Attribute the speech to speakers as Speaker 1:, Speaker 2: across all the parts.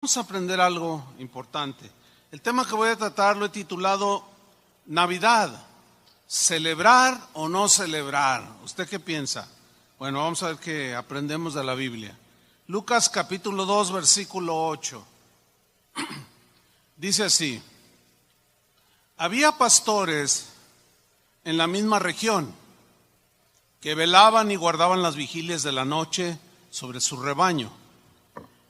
Speaker 1: Vamos a aprender algo importante. El tema que voy a tratar lo he titulado Navidad, ¿celebrar o no celebrar? ¿Usted qué piensa? Bueno, vamos a ver qué aprendemos de la Biblia. Lucas capítulo 2, versículo 8. Dice así: había pastores en la misma región que velaban y guardaban las vigilias de la noche sobre su rebaño.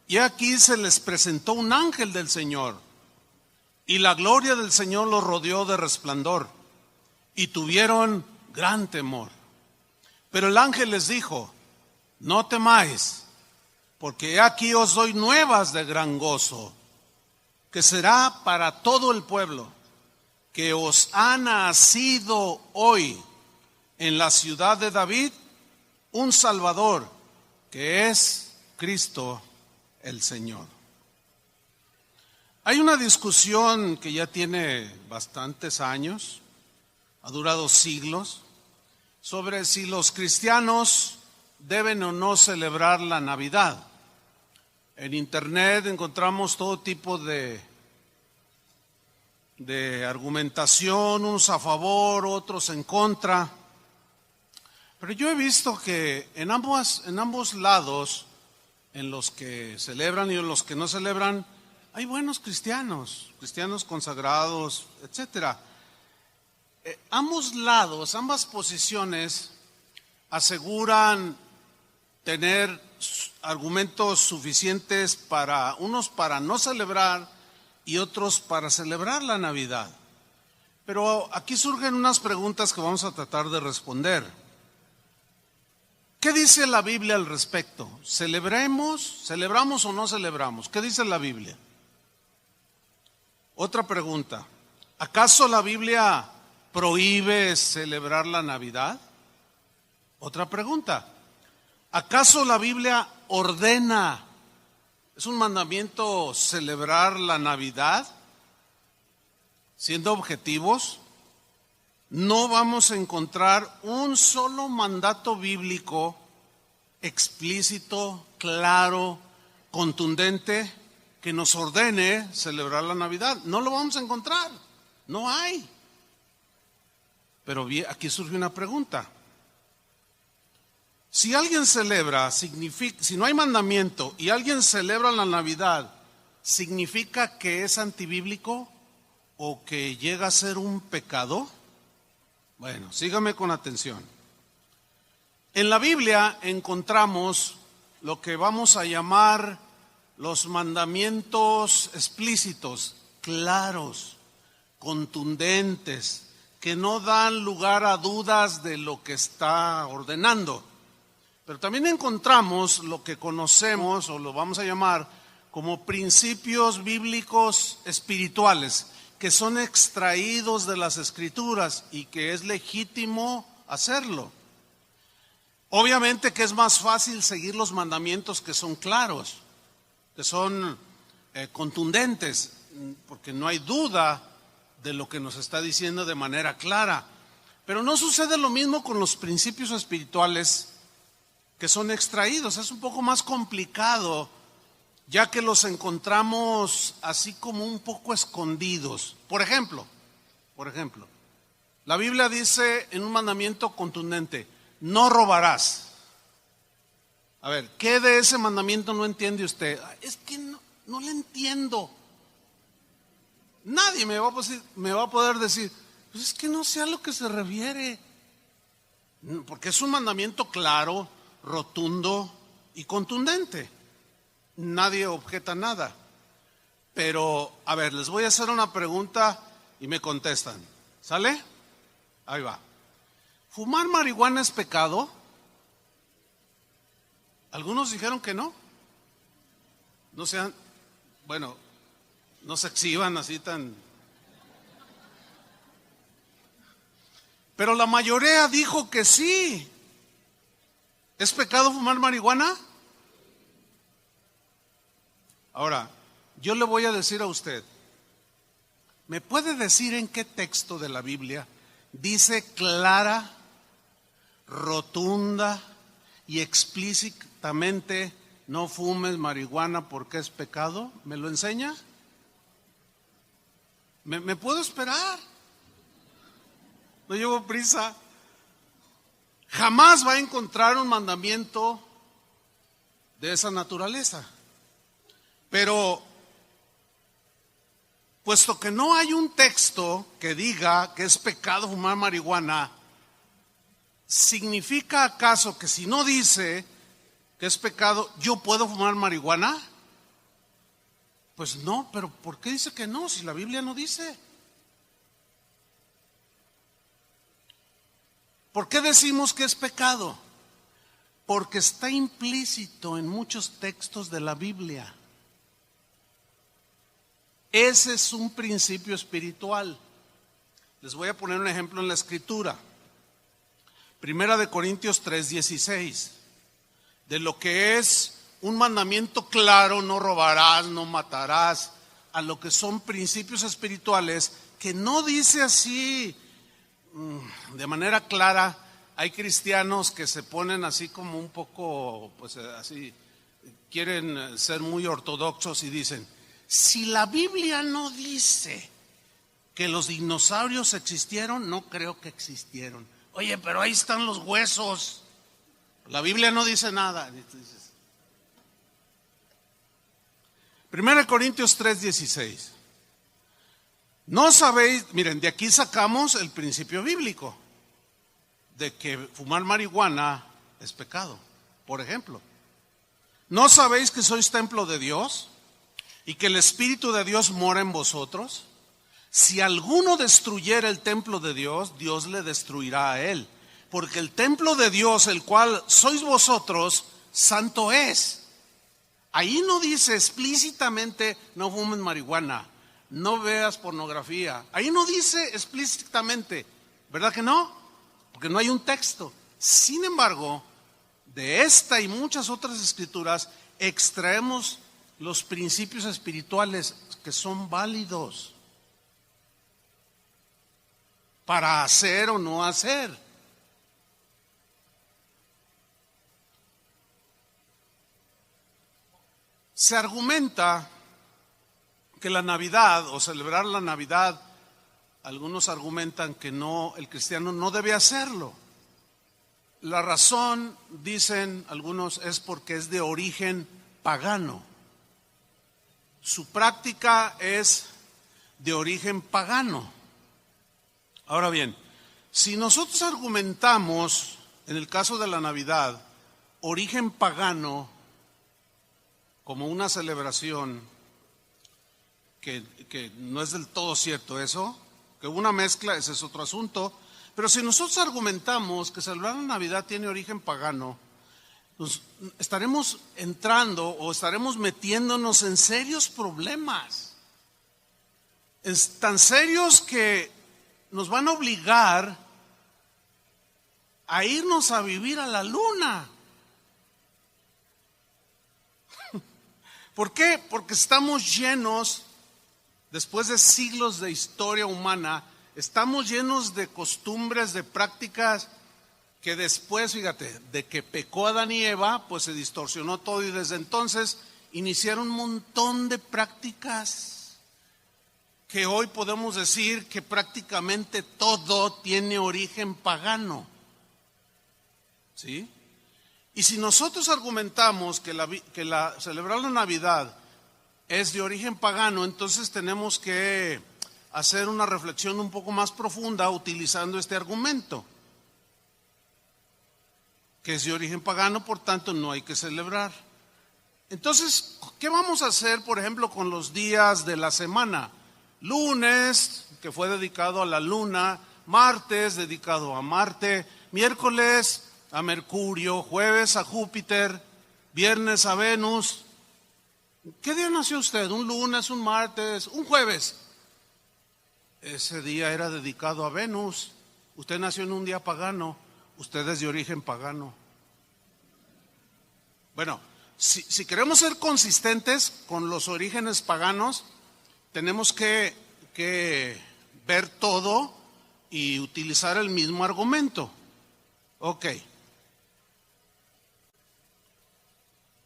Speaker 1: Y aquí se les presentó un ángel del Señor, y la gloria del Señor los rodeó de resplandor, y tuvieron gran temor. Pero el ángel les dijo: no temáis, porque he aquí os doy nuevas de gran gozo, que será para todo el pueblo, que os ha nacido hoy en la ciudad de David un Salvador, que es Cristo el Señor. Hay una discusión que ya tiene bastantes años, ha durado siglos, sobre si los cristianos deben o no celebrar la Navidad. En internet encontramos todo tipo de argumentación, unos a favor, otros en contra. Pero yo he visto que en ambos lados, en los que celebran y en los que no celebran, hay buenos cristianos consagrados, etcétera. Ambos lados, ambas posiciones aseguran tener argumentos suficientes para unos para no celebrar y otros para celebrar la Navidad. Pero aquí surgen unas preguntas que vamos a tratar de responder. ¿Qué dice la Biblia al respecto? ¿Celebramos o no celebramos? ¿Qué dice la Biblia? Otra pregunta: ¿acaso la Biblia prohíbe celebrar la Navidad? Otra pregunta: ¿acaso la Biblia ordena, es un mandamiento celebrar la Navidad? Siendo objetivos, no vamos a encontrar un solo mandato bíblico explícito, claro, contundente, que nos ordene celebrar la Navidad. No lo vamos a encontrar, no hay. Pero aquí surge una pregunta. Si alguien celebra, si no hay mandamiento y alguien celebra la Navidad, ¿significa que es antibíblico o que llega a ser un pecado? Bueno, sígame con atención. En la Biblia encontramos lo que vamos a llamar los mandamientos explícitos, claros, contundentes, que no dan lugar a dudas de lo que está ordenando. Pero también encontramos lo que conocemos o lo vamos a llamar como principios bíblicos espirituales, que son extraídos de las Escrituras y que es legítimo hacerlo. Obviamente que es más fácil seguir los mandamientos que son claros, que son contundentes, porque no hay duda de lo que nos está diciendo de manera clara. Pero no sucede lo mismo con los principios espirituales que son extraídos. Es un poco más complicado, ya que los encontramos así como un poco escondidos. Por ejemplo, la Biblia dice en un mandamiento contundente: no robarás. A ver, ¿qué de ese mandamiento no entiende usted? Es que no le entiendo. Nadie me va a poder decir, pues es que no sé a lo que se refiere. Porque es un mandamiento claro, rotundo y contundente. Nadie objeta nada. Pero, a ver, les voy a hacer una pregunta y me contestan. ¿Sale? Ahí va. ¿Fumar marihuana es pecado? Algunos dijeron que no. No sean, bueno, no se exhiban así tan. Pero la mayoría dijo que sí. ¿Es pecado fumar marihuana? Ahora, yo le voy a decir a usted, ¿me puede decir en qué texto de la Biblia dice clara, rotunda y explícitamente no fumes marihuana porque es pecado? ¿Me lo enseña? ¿Me puedo esperar? No llevo prisa. Jamás va a encontrar un mandamiento de esa naturaleza. Pero, puesto que no hay un texto que diga que es pecado fumar marihuana, ¿significa acaso que si no dice que es pecado, yo puedo fumar marihuana? Pues no, pero ¿por qué dice que no si la Biblia no dice? ¿Por qué decimos que es pecado? Porque está implícito en muchos textos de la Biblia. Ese es un principio espiritual. Les voy a poner un ejemplo en la Escritura. Primera de Corintios 3:16. De lo que es un mandamiento claro, no robarás, no matarás, a lo que son principios espirituales que no dice así de manera clara. Hay cristianos que se ponen así como un poco, pues así, quieren ser muy ortodoxos y dicen, si la Biblia no dice que los dinosaurios existieron, no creo que existieron. Oye, pero ahí están los huesos. La Biblia no dice nada. 1 Corintios 3:16. No sabéis, miren, de aquí sacamos el principio bíblico de que fumar marihuana es pecado. Por ejemplo, ¿no sabéis que sois templo de Dios y que el Espíritu de Dios mora en vosotros? Si alguno destruyera el templo de Dios, Dios le destruirá a él. Porque el templo de Dios, el cual sois vosotros, santo es. Ahí no dice explícitamente no fumes marihuana, no veas pornografía. Ahí no dice explícitamente, ¿verdad que no? Porque no hay un texto. Sin embargo, de esta y muchas otras escrituras extraemos los principios espirituales que son válidos para hacer o no hacer. Se argumenta que la Navidad o celebrar la Navidad, algunos argumentan que no, el cristiano no debe hacerlo. La razón, dicen algunos, es porque es de origen pagano. Su práctica es de origen pagano. Ahora bien, si nosotros argumentamos, en el caso de la Navidad, origen pagano, como una celebración que no es del todo cierto eso, que hubo una mezcla, ese es otro asunto. Pero si nosotros argumentamos que celebrar la Navidad tiene origen pagano, pues estaremos entrando o estaremos metiéndonos en serios problemas. Es tan serios que nos van a obligar a irnos a vivir a la luna. ¿Por qué? Porque estamos llenos, después de siglos de historia humana, estamos llenos de costumbres, de prácticas que después, fíjate, de que pecó Adán y Eva, pues se distorsionó todo y desde entonces iniciaron un montón de prácticas que hoy podemos decir que prácticamente todo tiene origen pagano. ¿Sí? Y si nosotros argumentamos que celebrar la Navidad es de origen pagano, entonces tenemos que hacer una reflexión un poco más profunda utilizando este argumento, que es de origen pagano, por tanto no hay que celebrar. Entonces, ¿qué vamos a hacer, por ejemplo, con los días de la semana? Lunes, que fue dedicado a la luna; martes, dedicado a Marte; miércoles, a Mercurio; jueves, a Júpiter; viernes, a Venus. ¿Qué día nació usted? ¿Un lunes, un martes, un jueves? Ese día era dedicado a Venus. Usted nació en un día pagano. Usted es de origen pagano. Bueno, si queremos ser consistentes con los orígenes paganos, tenemos que ver todo y utilizar el mismo argumento. Ok.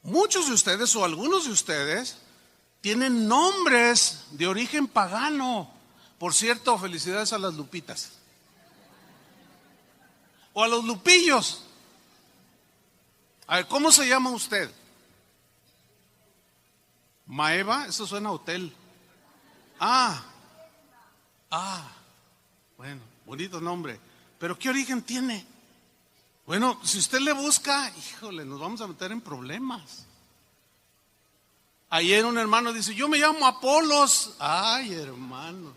Speaker 1: Muchos de ustedes o algunos de ustedes tienen nombres de origen pagano. Por cierto, felicidades a las Lupitas. O a los Lupillos. A ver, ¿cómo se llama usted? Maeva, eso suena a hotel. Bueno, bonito nombre. Pero ¿qué origen tiene? Bueno, si usted le busca, híjole, nos vamos a meter en problemas. Ayer un hermano dice, yo me llamo Apolos. Ay, hermano.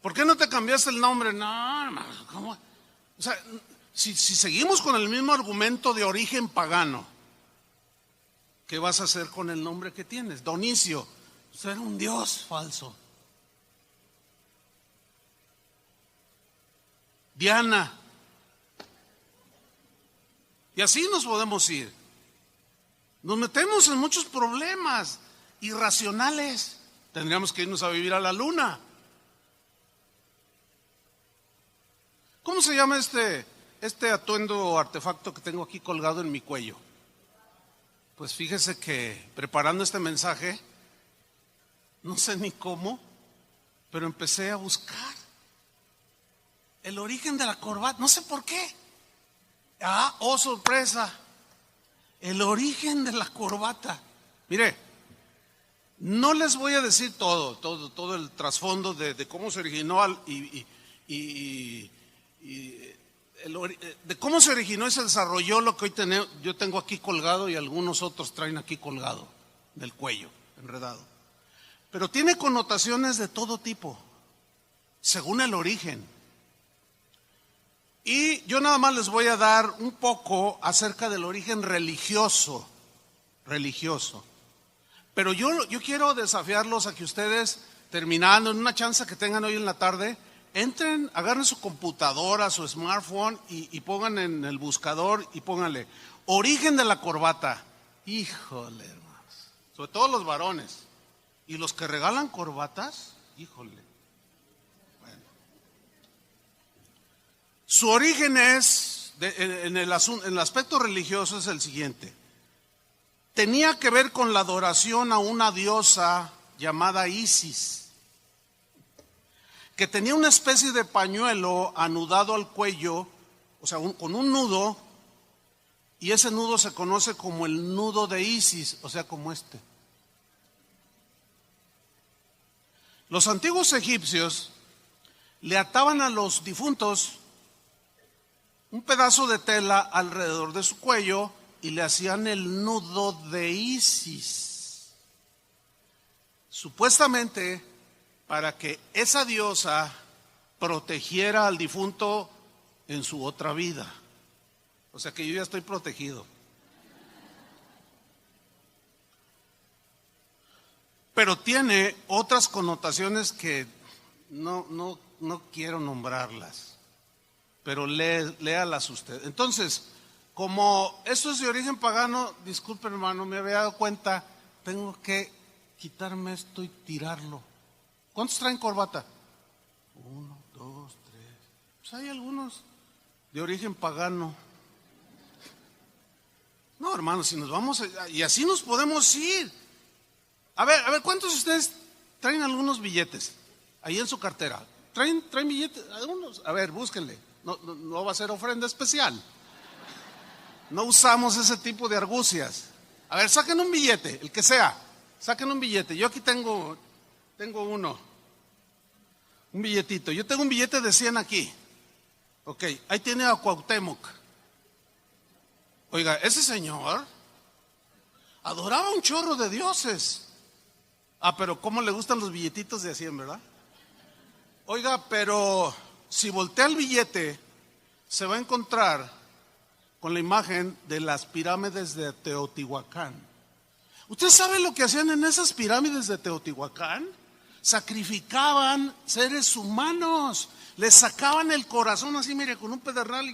Speaker 1: ¿Por qué no te cambiaste el nombre? No, hermano, ¿cómo? O sea, si seguimos con el mismo argumento de origen pagano, ¿qué vas a hacer con el nombre que tienes? Donicio, usted era un dios falso. Diana. Y así nos podemos ir. Nos metemos en muchos problemas irracionales. Tendríamos que irnos a vivir a la luna. ¿Cómo se llama este atuendo o artefacto que tengo aquí colgado en mi cuello? Pues fíjese que preparando este mensaje, no sé ni cómo, pero empecé a buscar el origen de la corbata. No sé por qué. Oh, sorpresa. El origen de la corbata. Mire, no les voy a decir todo el trasfondo de cómo se originó de cómo se originó y se desarrolló lo que hoy yo tengo aquí colgado y algunos otros traen aquí colgado del cuello, enredado. Pero tiene connotaciones de todo tipo, según el origen. Y yo nada más les voy a dar un poco acerca del origen religioso. Pero yo quiero desafiarlos a que ustedes, terminando en una chance que tengan hoy en la tarde, entren, agarren su computadora, su smartphone y pongan en el buscador y pónganle origen de la corbata. Híjole, hermanos, sobre todo los varones y los que regalan corbatas, híjole. Bueno. Su origen es, en el aspecto religioso es el siguiente. Tenía que ver con la adoración a una diosa llamada Isis, que tenía una especie de pañuelo anudado al cuello, o sea, con un nudo, y ese nudo se conoce como el nudo de Isis, o sea, como este. Los antiguos egipcios le ataban a los difuntos un pedazo de tela alrededor de su cuello y le hacían el nudo de Isis. Supuestamente para que esa diosa protegiera al difunto en su otra vida. O sea que yo ya estoy protegido. Pero tiene otras connotaciones que no quiero nombrarlas. Pero léalas usted. Entonces, como esto es de origen pagano, disculpe hermano, me había dado cuenta, tengo que quitarme esto y tirarlo. ¿Cuántos traen corbata? 1, 2, 3. Pues hay algunos de origen pagano. No, hermanos, si nos vamos y así nos podemos ir. A ver, ¿cuántos de ustedes traen algunos billetes ahí en su cartera? ¿Traen billetes? Algunos. A ver, búsquenle. No va a ser ofrenda especial. No usamos ese tipo de argucias. A ver, saquen un billete, el que sea. Saquen un billete. Yo aquí tengo uno. Un billetito. Yo tengo un billete de 100 aquí. Ok, ahí tiene a Cuauhtémoc. Oiga, ese señor adoraba un chorro de dioses. Pero cómo le gustan los billetitos de 100, ¿verdad? Oiga, pero si voltea el billete, se va a encontrar con la imagen de las pirámides de Teotihuacán. ¿Usted sabe lo que hacían en esas pirámides de Teotihuacán? Sacrificaban seres humanos, les sacaban el corazón así, mire, con un pedernal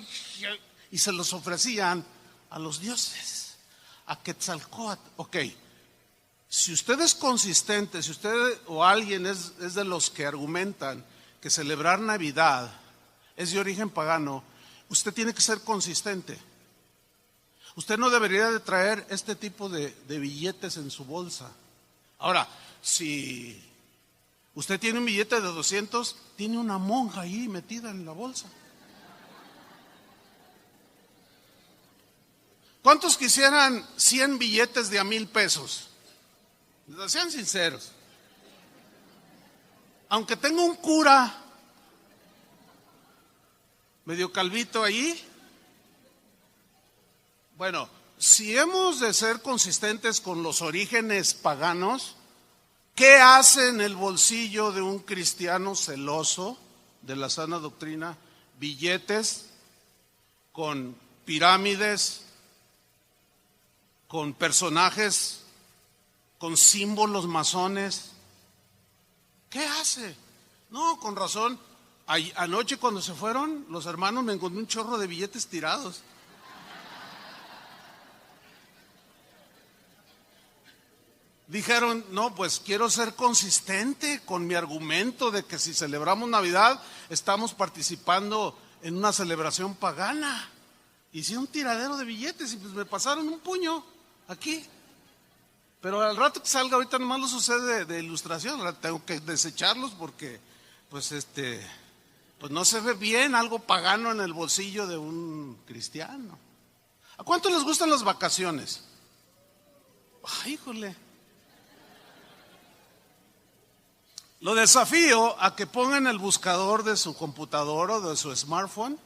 Speaker 1: y se los ofrecían a los dioses, a Quetzalcóatl. Ok, si usted es consistente, si usted o alguien es de los que argumentan que celebrar Navidad es de origen pagano, usted tiene que ser consistente. Usted no debería de traer este tipo de billetes en su bolsa. Ahora, si usted tiene un billete de 200, tiene una monja ahí metida en la bolsa. ¿Cuántos quisieran 100 billetes de $1,000? Sean sinceros. Aunque tenga un cura medio calvito allí. Bueno, si hemos de ser consistentes con los orígenes paganos, ¿qué hace en el bolsillo de un cristiano celoso de la sana doctrina? Billetes con pirámides, con personajes, con símbolos masones. ¿Qué hace? No, con razón. Anoche cuando se fueron los hermanos me encontré un chorro de billetes tirados. Dijeron, no, pues quiero ser consistente con mi argumento de que si celebramos Navidad estamos participando en una celebración pagana. Hice un tiradero de billetes y pues me pasaron un puño aquí. Pero al rato que salga, ahorita nomás lo sucede de ilustración, ahora tengo que desecharlos porque pues pues no se ve bien algo pagano en el bolsillo de un cristiano. ¿A cuánto les gustan las vacaciones? Ay, híjole. Lo desafío a que pongan el buscador de su computadora o de su smartphone,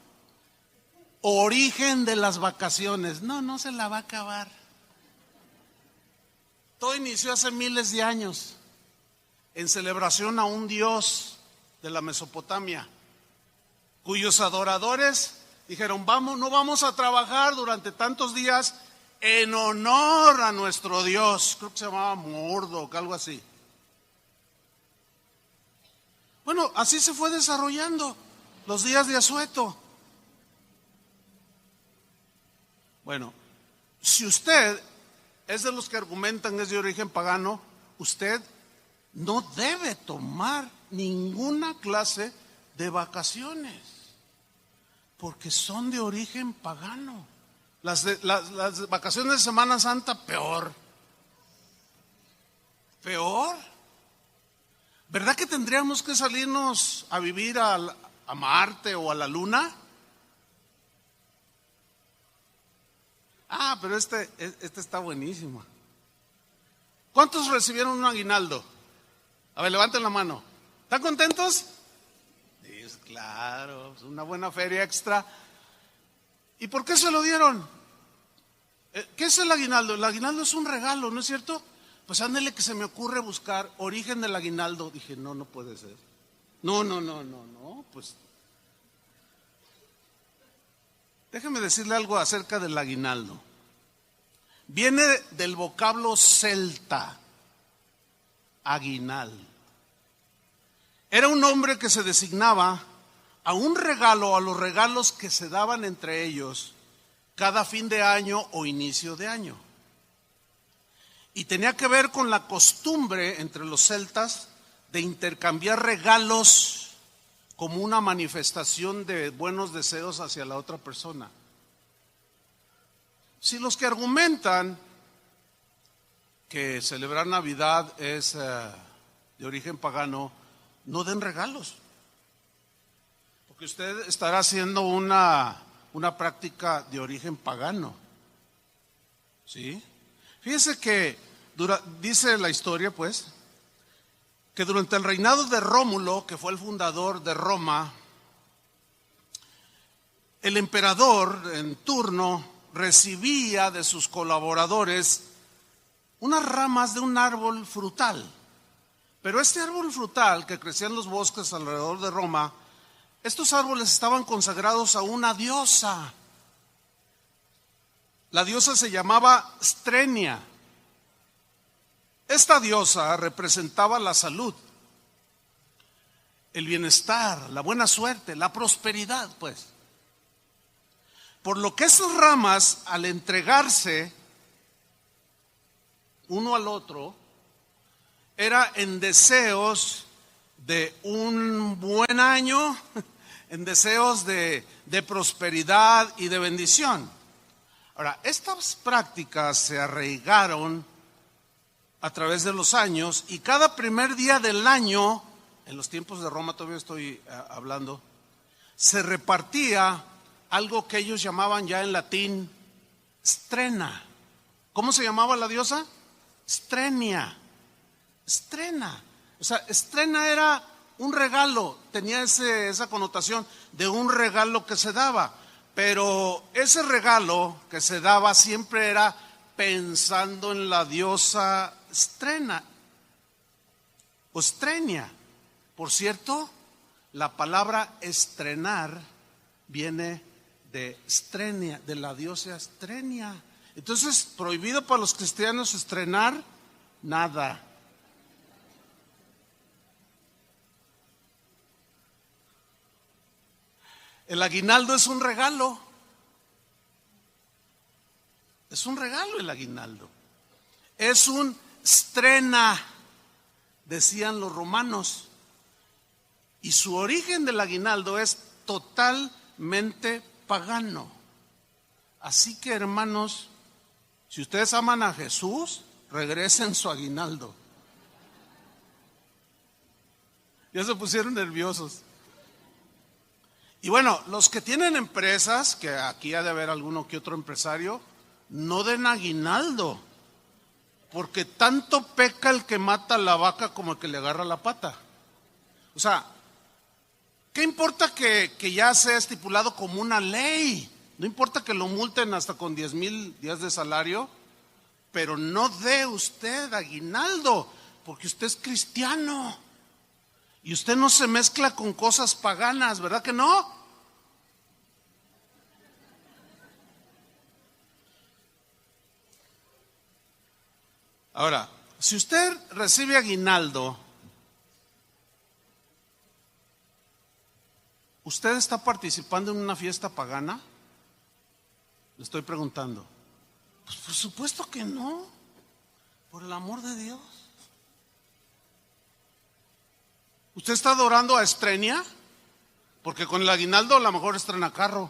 Speaker 1: origen de las vacaciones. No se la va a acabar. Todo inició hace miles de años en celebración a un dios de la Mesopotamia, cuyos adoradores dijeron, no vamos a trabajar durante tantos días en honor a nuestro dios. Creo que se llamaba Mordok, algo así. Bueno, así se fue desarrollando los días de asueto. Bueno, si usted es de los que argumentan es de origen pagano, usted no debe tomar ninguna clase de vacaciones, porque son de origen pagano. Las vacaciones de Semana Santa, peor. ¿Verdad que tendríamos que salirnos a vivir a Marte o a la Luna? Pero este está buenísimo. ¿Cuántos recibieron un aguinaldo? A ver, levanten la mano. ¿Están contentos? Sí, claro, es una buena feria extra. ¿Y por qué se lo dieron? ¿Qué es el aguinaldo? El aguinaldo es un regalo, ¿no es cierto? Pues ándele que se me ocurre buscar origen del aguinaldo. Dije, no puede ser. No, pues déjeme decirle algo acerca del aguinaldo. Viene del vocablo celta, aguinal. Era un nombre que se designaba a un regalo, a los regalos que se daban entre ellos cada fin de año o inicio de año. Y tenía que ver con la costumbre entre los celtas de intercambiar regalos como una manifestación de buenos deseos hacia la otra persona. Si los que argumentan que celebrar Navidad es de origen pagano, no den regalos, porque usted estará haciendo una práctica de origen pagano. ¿Sí? Fíjese que dice la historia, pues, que durante el reinado de Rómulo, que fue el fundador de Roma, el emperador en turno recibía de sus colaboradores unas ramas de un árbol frutal. Pero este árbol frutal que crecía en los bosques alrededor de Roma, estos árboles estaban consagrados a una diosa. La diosa se llamaba Strenia. Esta diosa representaba la salud, el bienestar, la buena suerte, la prosperidad, pues. Por lo que esas ramas, al entregarse uno al otro, era en deseos de un buen año, en deseos de prosperidad y de bendición. Ahora, estas prácticas se arraigaron a través de los años y cada primer día del año, en los tiempos de Roma todavía estoy hablando, se repartía algo que ellos llamaban ya en latín strena. ¿Cómo se llamaba la diosa? Strenia. Strena. O sea, strena era un regalo, tenía esa connotación de un regalo que se daba. Pero ese regalo que se daba siempre era pensando en la diosa Strena o Strenia. Por cierto, la palabra estrenar viene de Strenia, de la diosa Strenia. Entonces, prohibido para los cristianos estrenar nada. El aguinaldo es un regalo. Es un regalo el aguinaldo. Es un strena, decían los romanos. Y su origen del aguinaldo es totalmente pagano. Así que, hermanos, si ustedes aman a Jesús, regresen su aguinaldo. Ya se pusieron nerviosos. Y bueno, los que tienen empresas, que aquí ha de haber alguno que otro empresario, no den aguinaldo, porque tanto peca el que mata a la vaca como el que le agarra la pata. O sea, ¿qué importa que ya sea estipulado como una ley? No importa que lo multen hasta con 10,000 días de salario, pero no dé usted aguinaldo, porque usted es cristiano. Y usted no se mezcla con cosas paganas, ¿verdad que no? Ahora, si usted recibe aguinaldo, ¿usted está participando en una fiesta pagana? Le estoy preguntando. Pues por supuesto que no, por el amor de Dios. ¿Usted está adorando a Estrenia? Porque con el aguinaldo a lo mejor estrena carro,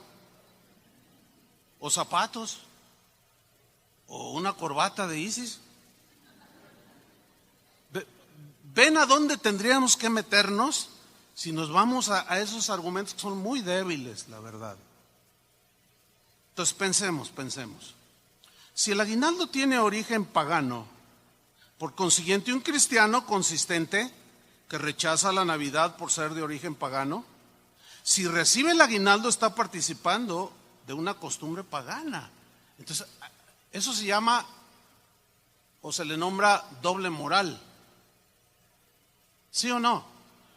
Speaker 1: o zapatos, o una corbata de Isis. ¿Ven a dónde tendríamos que meternos si nos vamos a esos argumentos que son muy débiles, la verdad? Entonces pensemos. Si el aguinaldo tiene origen pagano, por consiguiente un cristiano consistente que rechaza la Navidad por ser de origen pagano, si recibe el aguinaldo está participando de una costumbre pagana. Entonces, eso se llama o se le nombra doble moral. ¿Sí o no?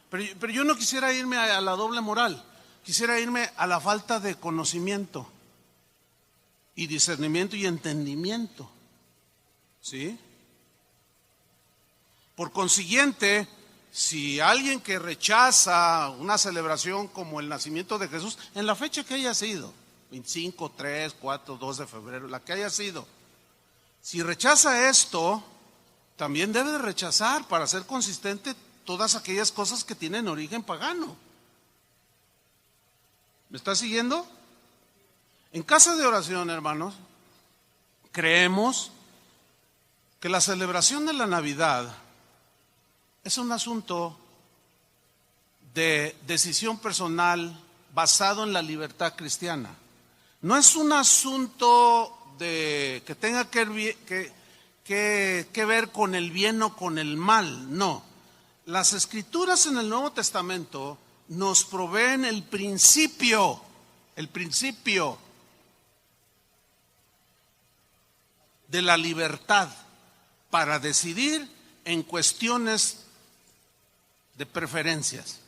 Speaker 1: Pero yo no quisiera irme a la doble moral, quisiera irme a la falta de conocimiento y discernimiento y entendimiento. ¿Sí? Por consiguiente, si alguien que rechaza una celebración como el nacimiento de Jesús, en la fecha que haya sido, 25, 3, 4, 2 de febrero, la que haya sido, si rechaza esto, también debe de rechazar, para ser consistente, todas aquellas cosas que tienen origen pagano. ¿Me está siguiendo? En casa de oración, hermanos, creemos que la celebración de la Navidad es un asunto de decisión personal basado en la libertad cristiana. No es un asunto que tenga que ver con el bien o con el mal, no. Las escrituras en el Nuevo Testamento nos proveen el principio de la libertad para decidir en cuestiones de preferencias,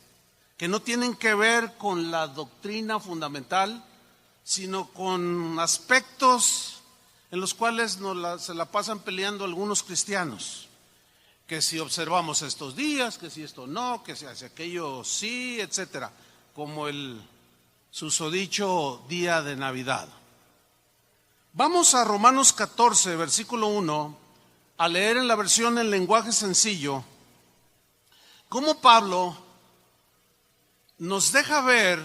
Speaker 1: que no tienen que ver con la doctrina fundamental, sino con aspectos en los cuales se la pasan peleando algunos cristianos. Que si observamos estos días, que si esto no, que si hace aquello sí, etcétera, como el susodicho día de Navidad. Vamos a Romanos 14, versículo 1, a leer en la versión en lenguaje sencillo, cómo Pablo nos deja ver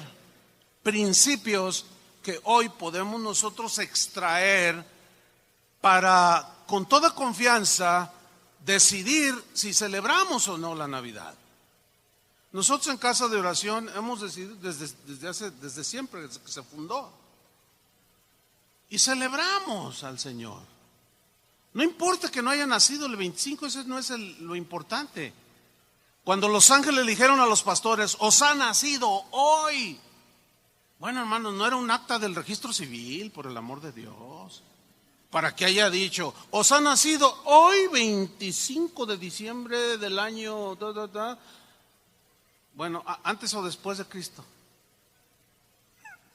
Speaker 1: principios que hoy podemos nosotros extraer para, con toda confianza, decidir si celebramos o no la Navidad. Nosotros en Casa de Oración hemos decidido desde siempre, desde que se fundó, y celebramos al Señor. No importa que no haya nacido el 25, eso no es lo importante. Cuando los ángeles le dijeron a los pastores, os ha nacido hoy. Bueno, hermanos, no era un acta del registro civil, por el amor de Dios, para que haya dicho, os ha nacido hoy 25 de diciembre del año, Bueno, antes o después de Cristo.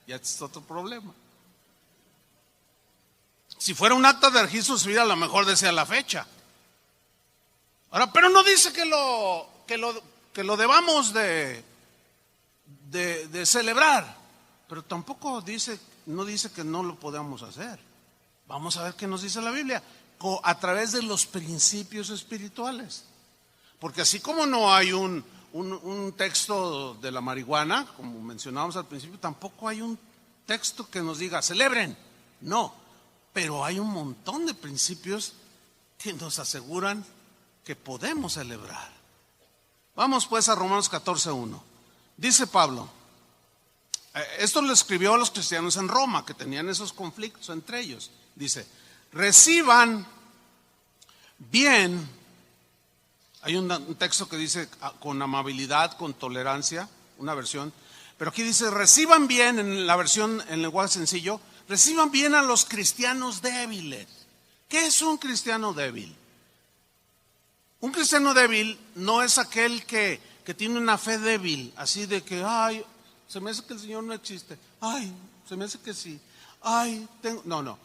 Speaker 1: Ya es otro problema. Si fuera un acta de registro civil, a lo mejor decía la fecha. Ahora, pero no dice que lo debamos de celebrar, pero tampoco no dice que no lo podamos hacer. Vamos a ver qué nos dice la Biblia a través de los principios espirituales. Porque así como no hay un texto de la marihuana, como mencionábamos al principio, tampoco hay un texto que nos diga celebren. No. Pero hay un montón de principios que nos aseguran que podemos celebrar. Vamos pues a Romanos 14:1. Dice Pablo, esto lo escribió a los cristianos en Roma, que tenían esos conflictos entre ellos. Dice, reciban bien. Hay un texto que dice con amabilidad, con tolerancia, una versión. Pero aquí dice, reciban bien, en la versión en lenguaje sencillo, reciban bien a los cristianos débiles. ¿Qué es un cristiano débil? Un cristiano débil no es aquel que tiene una fe débil, así de que, ay, se me hace que el Señor no existe, ay, se me hace que sí, ay, no,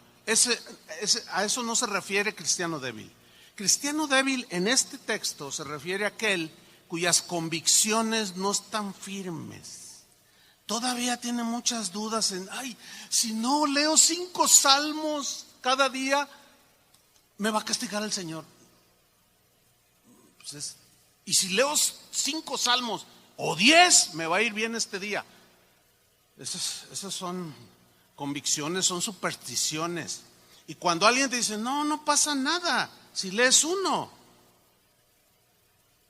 Speaker 1: a eso no se refiere cristiano débil. Cristiano débil en este texto se refiere a aquel cuyas convicciones no están firmes. Todavía tiene muchas dudas ay, si no leo 5 salmos cada día, me va a castigar el Señor. Y si leo 5 salmos o 10, me va a ir bien este día. Esas son convicciones, son supersticiones. Y cuando alguien te dice, no pasa nada, si lees uno.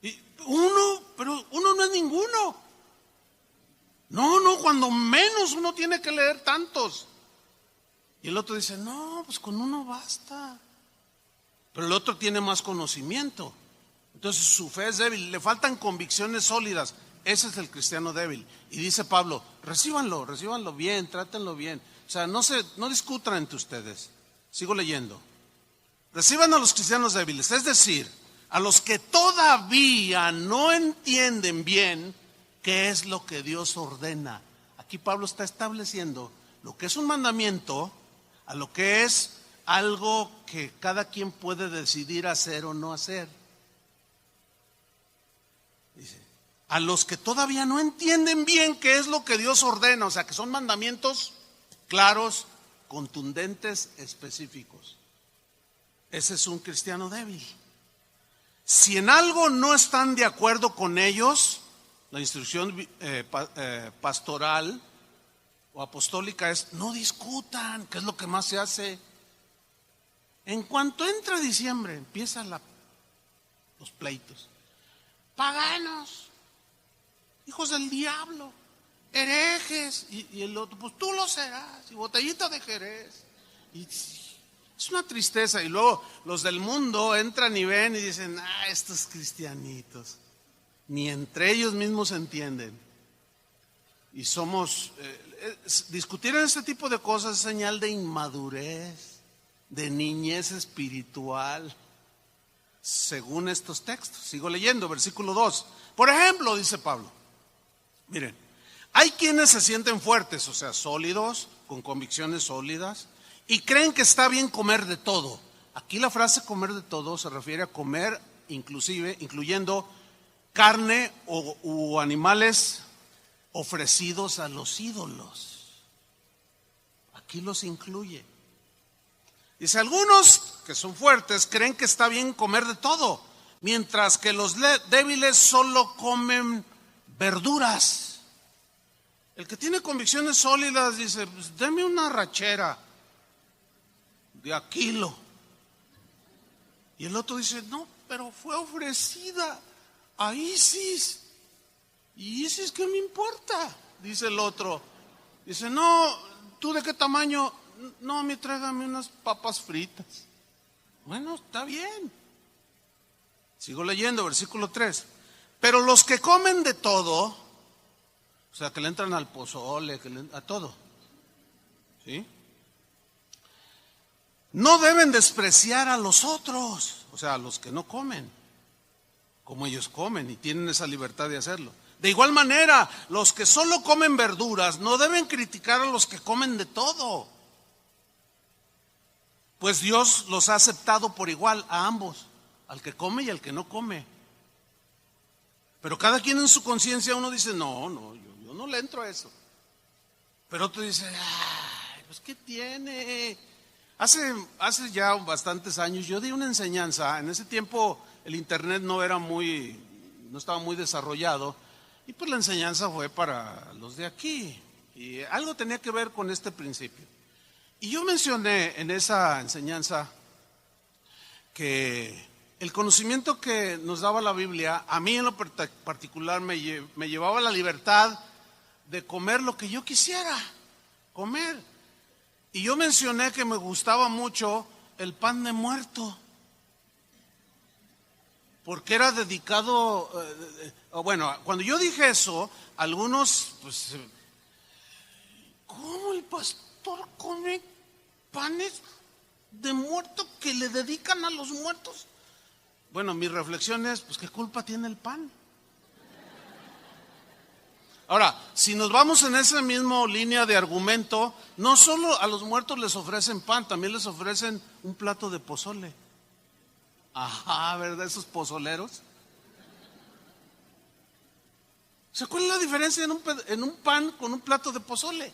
Speaker 1: Pero uno no es ninguno. No, cuando menos uno tiene que leer tantos. Y el otro dice, no, pues con uno basta. Pero el otro tiene más conocimiento. Entonces su fe es débil, le faltan convicciones sólidas. Ese es el cristiano débil. Y dice Pablo, recíbanlo bien, trátenlo bien. O sea, no discutan entre ustedes. Sigo leyendo. Reciban a los cristianos débiles, es decir, a los que todavía no entienden bien qué es lo que Dios ordena. Aquí Pablo está estableciendo lo que es un mandamiento a lo que es algo que cada quien puede decidir hacer o no hacer. Dice, a los que todavía no entienden bien qué es lo que Dios ordena, o sea, que son mandamientos claros, contundentes, específicos. Ese es un cristiano débil. Si en algo no están de acuerdo con ellos, la instrucción pastoral o apostólica es no discutan, que es lo que más se hace. En cuanto entra diciembre, empiezan los pleitos. Paganos, hijos del diablo, herejes, y el otro, pues tú lo serás, y botellita de Jerez. Y es una tristeza. Y luego los del mundo entran y ven y dicen, estos cristianitos, ni entre ellos mismos se entienden. Y discutir en este tipo de cosas es señal de inmadurez, de niñez espiritual, según estos textos. Sigo leyendo, versículo 2. Por ejemplo, dice Pablo, miren, hay quienes se sienten fuertes, o sea, sólidos, con convicciones sólidas, y creen que está bien comer de todo. Aquí la frase comer de todo se refiere a comer incluyendo carne o animales ofrecidos a los ídolos. Aquí los incluye. Dice, algunos que son fuertes creen que está bien comer de todo, mientras que los débiles solo comen verduras. El que tiene convicciones sólidas dice, pues deme una rachera de a kilo. Y el otro dice, no, pero fue ofrecida a Isis. ¿Y Isis qué me importa? Dice el otro. Dice, no, ¿tú de qué tamaño? No, a mí tráigame unas papas fritas. Bueno, está bien. Sigo leyendo, versículo 3. Pero los que comen de todo, o sea, que le entran al pozole, a todo, ¿sí? No deben despreciar a los otros, o sea, a los que no comen, como ellos comen y tienen esa libertad de hacerlo. De igual manera, los que solo comen verduras no deben criticar a los que comen de todo, pues Dios los ha aceptado por igual a ambos, al que come y al que no come. Pero cada quien en su conciencia, uno dice, no, yo no le entro a eso. Pero otro dice, ay, pues ¿qué tiene? Hace ya bastantes años yo di una enseñanza. En ese tiempo el internet no estaba muy desarrollado, y pues la enseñanza fue para los de aquí, y algo tenía que ver con este principio. Y yo mencioné en esa enseñanza que el conocimiento que nos daba la Biblia, a mí en lo particular me llevaba la libertad de comer lo que yo quisiera comer. Y yo mencioné que me gustaba mucho el pan de muerto, porque era dedicado, bueno, cuando yo dije eso, algunos, pues, ¿cómo el pastor come panes de muerto que le dedican a los muertos? Bueno, mi reflexión es, pues, ¿qué culpa tiene el pan? Ahora, si nos vamos en esa misma línea de argumento, no solo a los muertos les ofrecen pan, también les ofrecen un plato de pozole. Ajá, ¿verdad? Esos pozoleros. O sea, ¿cuál es la diferencia en un pan con un plato de pozole?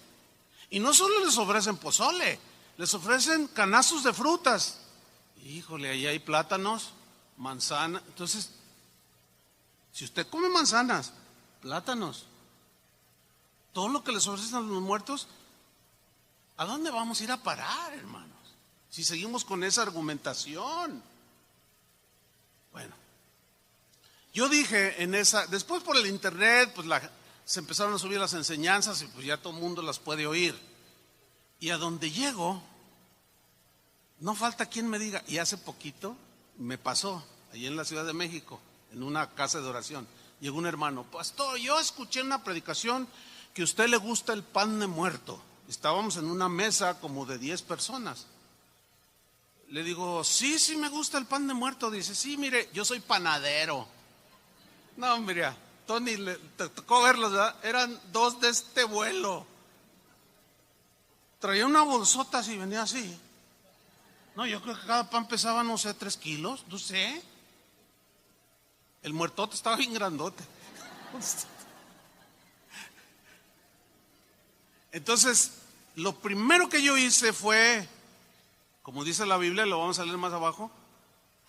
Speaker 1: Y no solo les ofrecen pozole, les ofrecen canastos de frutas. Híjole, ahí hay plátanos, manzana. Entonces, si usted come manzanas, plátanos, todo lo que les ofrecen a los muertos, ¿a dónde vamos a ir a parar, hermanos? Si seguimos con esa argumentación. Bueno, yo dije después por el internet, pues se empezaron a subir las enseñanzas y pues ya todo el mundo las puede oír. Y a donde llego, no falta quien me diga, y hace poquito me pasó, allí en la Ciudad de México, en una casa de oración, llegó un hermano, pastor, yo escuché una predicación que a usted le gusta el pan de muerto. Estábamos en una mesa como de 10 personas. Le digo, sí me gusta el pan de muerto. Dice, sí, mire, yo soy panadero. No, mira, Tony, te tocó verlos, ¿verdad? Eran 2 de este vuelo. Traía una bolsota así, venía así. No, yo creo que cada pan pesaba, no sé, 3 kilos, no sé. El muertote estaba bien grandote. Entonces, lo primero que yo hice fue, como dice la Biblia, lo vamos a leer más abajo,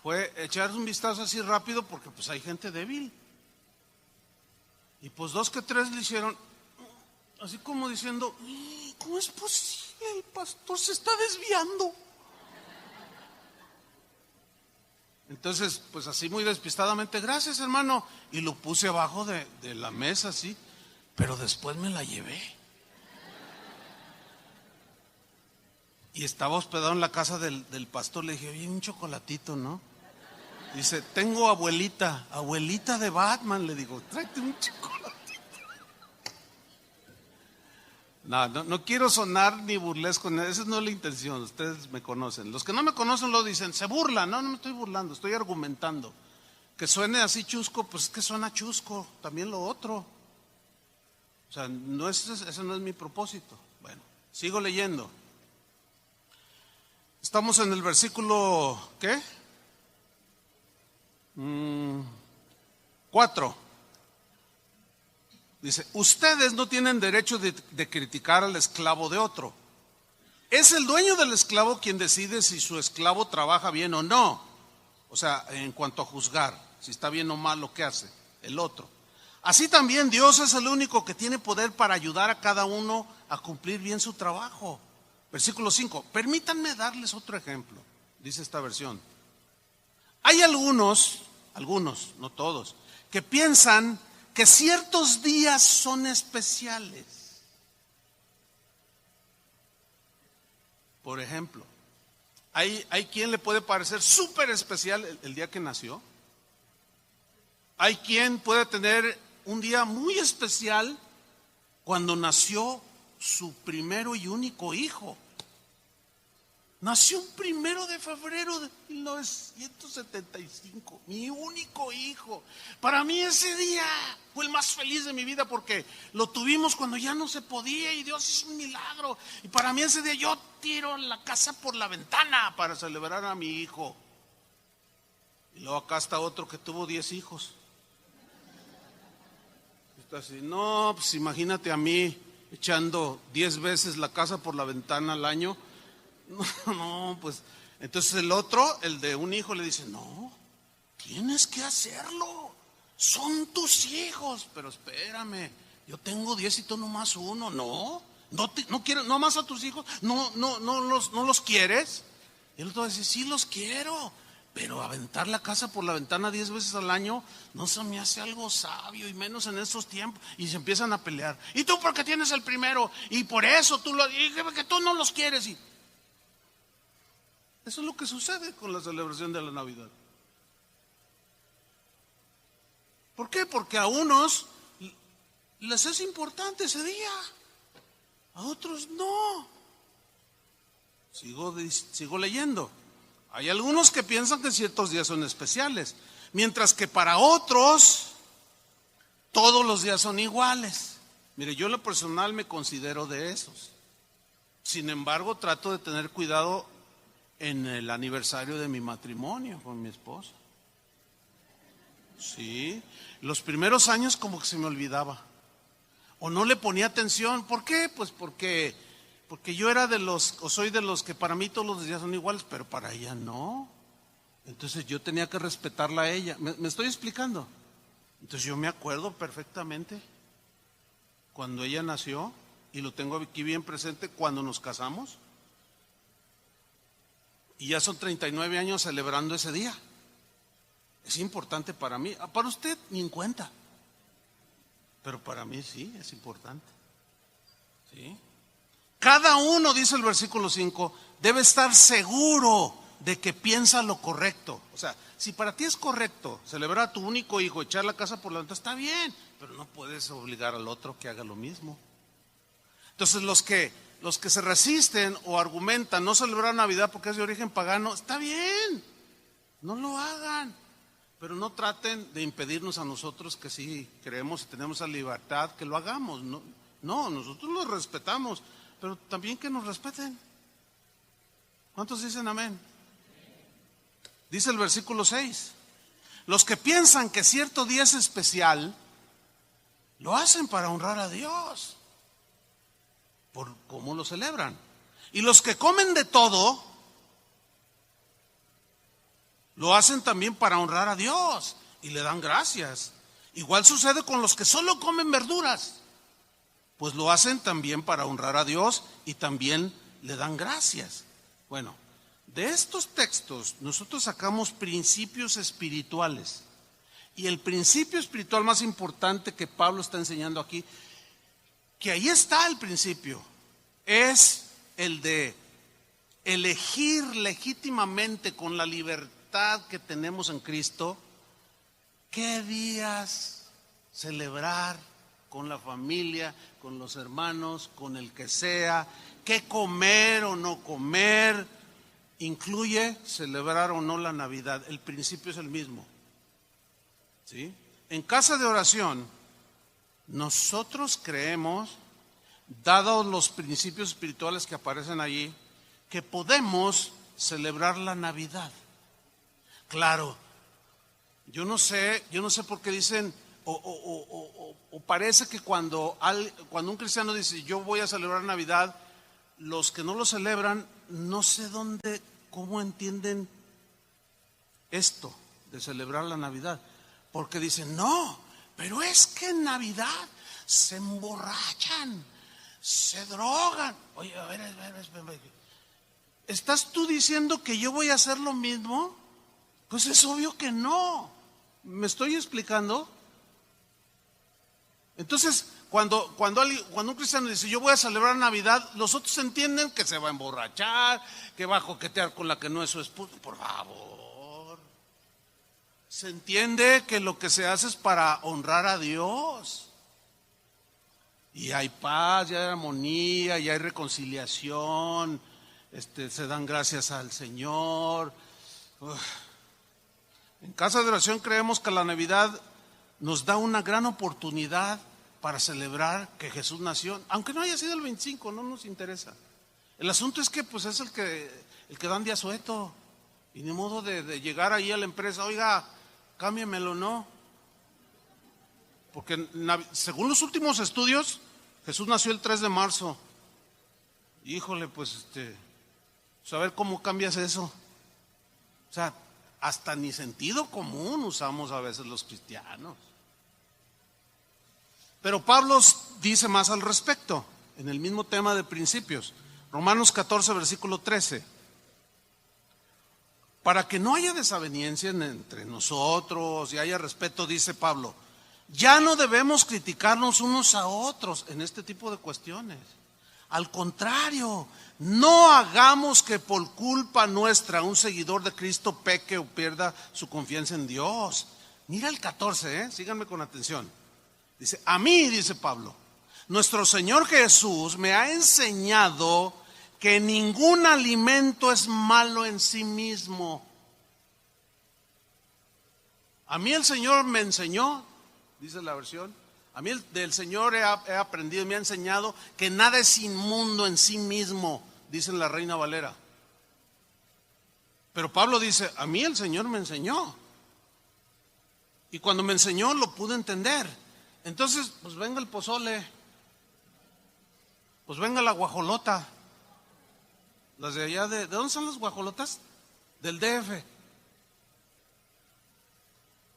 Speaker 1: fue echar un vistazo así rápido porque pues hay gente débil. Y pues 2 que 3 le hicieron, así como diciendo, ¿cómo es posible? El pastor se está desviando. Entonces, pues así muy despistadamente, gracias hermano, y lo puse abajo de la mesa así, pero después me la llevé. Y estaba hospedado en la casa del pastor. Le dije, oye, un chocolatito, ¿no? Dice, tengo abuelita de Batman. Le digo, tráete un chocolatito. No quiero sonar ni burlesco, esa no es la intención. Ustedes me conocen. Los que no me conocen lo dicen, se burlan. No me estoy burlando, estoy argumentando. Que suene así chusco, pues es que suena chusco. También lo otro. O sea, ese no es mi propósito. Bueno, sigo leyendo. Estamos en el versículo, ¿qué? 4. Dice, ustedes no tienen derecho de criticar al esclavo de otro. Es el dueño del esclavo quien decide si su esclavo trabaja bien o no. O sea, en cuanto a juzgar, si está bien o mal lo que hace el otro. Así también Dios es el único que tiene poder para ayudar a cada uno a cumplir bien su trabajo. Versículo 5. Permítanme darles otro ejemplo, dice esta versión. Hay algunos, no todos, que piensan que ciertos días son especiales. Por ejemplo, hay quien le puede parecer súper especial el día que nació. Hay quien puede tener un día muy especial cuando nació su primero y único hijo. Nació un 1 de febrero de 1975, mi único hijo. Para mí ese día fue el más feliz de mi vida porque lo tuvimos cuando ya no se podía y Dios hizo un milagro. Y para mí ese día yo tiro la casa por la ventana para celebrar a mi hijo. Y luego acá está otro que tuvo 10 hijos. Está así, no, pues imagínate a mí echando 10 veces la casa por la ventana al año. No, pues entonces el otro, el de un hijo, le dice, no, tienes que hacerlo, son tus hijos. Pero espérame, yo tengo 10 y tú nomás uno. No quieres, no más a tus hijos, no los quieres. Y el otro dice, sí los quiero, pero aventar la casa por la ventana 10 veces al año no se me hace algo sabio, y menos en estos tiempos. Y se empiezan a pelear. Y tú porque tienes el primero, y por eso que tú no los quieres. Y eso es lo que sucede con la celebración de la Navidad. ¿Por qué? Porque a unos les es importante ese día, a otros no. Sigo leyendo. Hay algunos que piensan que ciertos días son especiales, mientras que para otros todos los días son iguales. Mire, yo en lo personal me considero de esos. Sin embargo, trato de tener cuidado en el aniversario de mi matrimonio con mi esposa. Sí, los primeros años como que se me olvidaba o no le ponía atención. ¿Por qué? Pues porque yo era soy de los que para mí todos los días son iguales, pero para ella no. Entonces yo tenía que respetarla a ella. ¿Me estoy explicando? Entonces yo me acuerdo perfectamente cuando ella nació, y lo tengo aquí bien presente, cuando nos casamos. Y ya son 39 años celebrando ese día. Es importante para mí. Para usted ni en cuenta, pero para mí sí, es importante. ¿Sí? Cada uno, dice el versículo 5, debe estar seguro de que piensa lo correcto. O sea, si para ti es correcto celebrar a tu único hijo, echar la casa por la ventana, está bien, pero no puedes obligar al otro que haga lo mismo. Entonces los que se resisten o argumentan no celebrar Navidad porque es de origen pagano, está bien, no lo hagan, pero no traten de impedirnos a nosotros que sí creemos y tenemos esa libertad que lo hagamos. No, nosotros los respetamos, pero también que nos respeten. ¿Cuántos dicen amén? Dice el versículo 6, los que piensan que cierto día es especial, lo hacen para honrar a Dios por cómo lo celebran. Y los que comen de todo, lo hacen también para honrar a Dios y le dan gracias. Igual sucede con los que solo comen verduras, pues lo hacen también para honrar a Dios y también le dan gracias. Bueno, de estos textos nosotros sacamos principios espirituales. Y el principio espiritual más importante que Pablo está enseñando aquí, que ahí está el principio, es el de elegir legítimamente con la libertad que tenemos en Cristo, qué días celebrar con la familia, con los hermanos, con el que sea, qué comer o no comer, incluye celebrar o no la Navidad. El principio es el mismo. ¿Sí? En casa de oración, nosotros creemos, dados los principios espirituales que aparecen allí, que podemos celebrar la Navidad. Claro, yo no sé por qué dicen, o parece que cuando un cristiano dice yo voy a celebrar Navidad, los que no lo celebran, no sé cómo entienden esto de celebrar la Navidad, porque dicen no, Pero es que en Navidad se emborrachan, se drogan. Oye, a ver. ¿Estás tú diciendo que yo voy a hacer lo mismo? Pues es obvio que no. ¿Me estoy explicando? Entonces, cuando un cristiano dice, yo voy a celebrar Navidad, los otros entienden que se va a emborrachar, que va a coquetear con la que no es su esposa. Por favor. Se entiende que lo que se hace es para honrar a Dios. Y hay paz, y hay armonía, y hay reconciliación. Se dan gracias al Señor. En Casa de Oración creemos que la Navidad nos da una gran oportunidad para celebrar que Jesús nació, aunque no haya sido el 25, no nos interesa. El asunto es que pues es el que dan de asueto, y ni modo de llegar ahí a la empresa, oiga, cámbiamelo, no. Porque según los últimos estudios, Jesús nació el 3 de marzo. Híjole, pues saber cómo cambias eso. O sea, hasta ni sentido común usamos a veces los cristianos. Pero Pablo dice más al respecto, en el mismo tema de principios. Romanos 14, versículo 13. Para que no haya desaveniencia entre nosotros y haya respeto, dice Pablo, ya no debemos criticarnos unos a otros en este tipo de cuestiones. Al contrario, no hagamos que por culpa nuestra un seguidor de Cristo peque o pierda su confianza en Dios. Mira el 14, síganme con atención. Dice, a mí, dice Pablo, nuestro Señor Jesús me ha enseñado que ningún alimento es malo en sí mismo. A mí el Señor me enseñó, dice la versión, a mí del Señor he aprendido, me ha enseñado que nada es inmundo en sí mismo, dice la Reina Valera. Pero Pablo dice, a mí el Señor me enseñó. Y cuando me enseñó lo pude entender. Entonces, pues venga el pozole, pues venga la guajolota. Las de allá, ¿de dónde son las guajolotas? Del DF.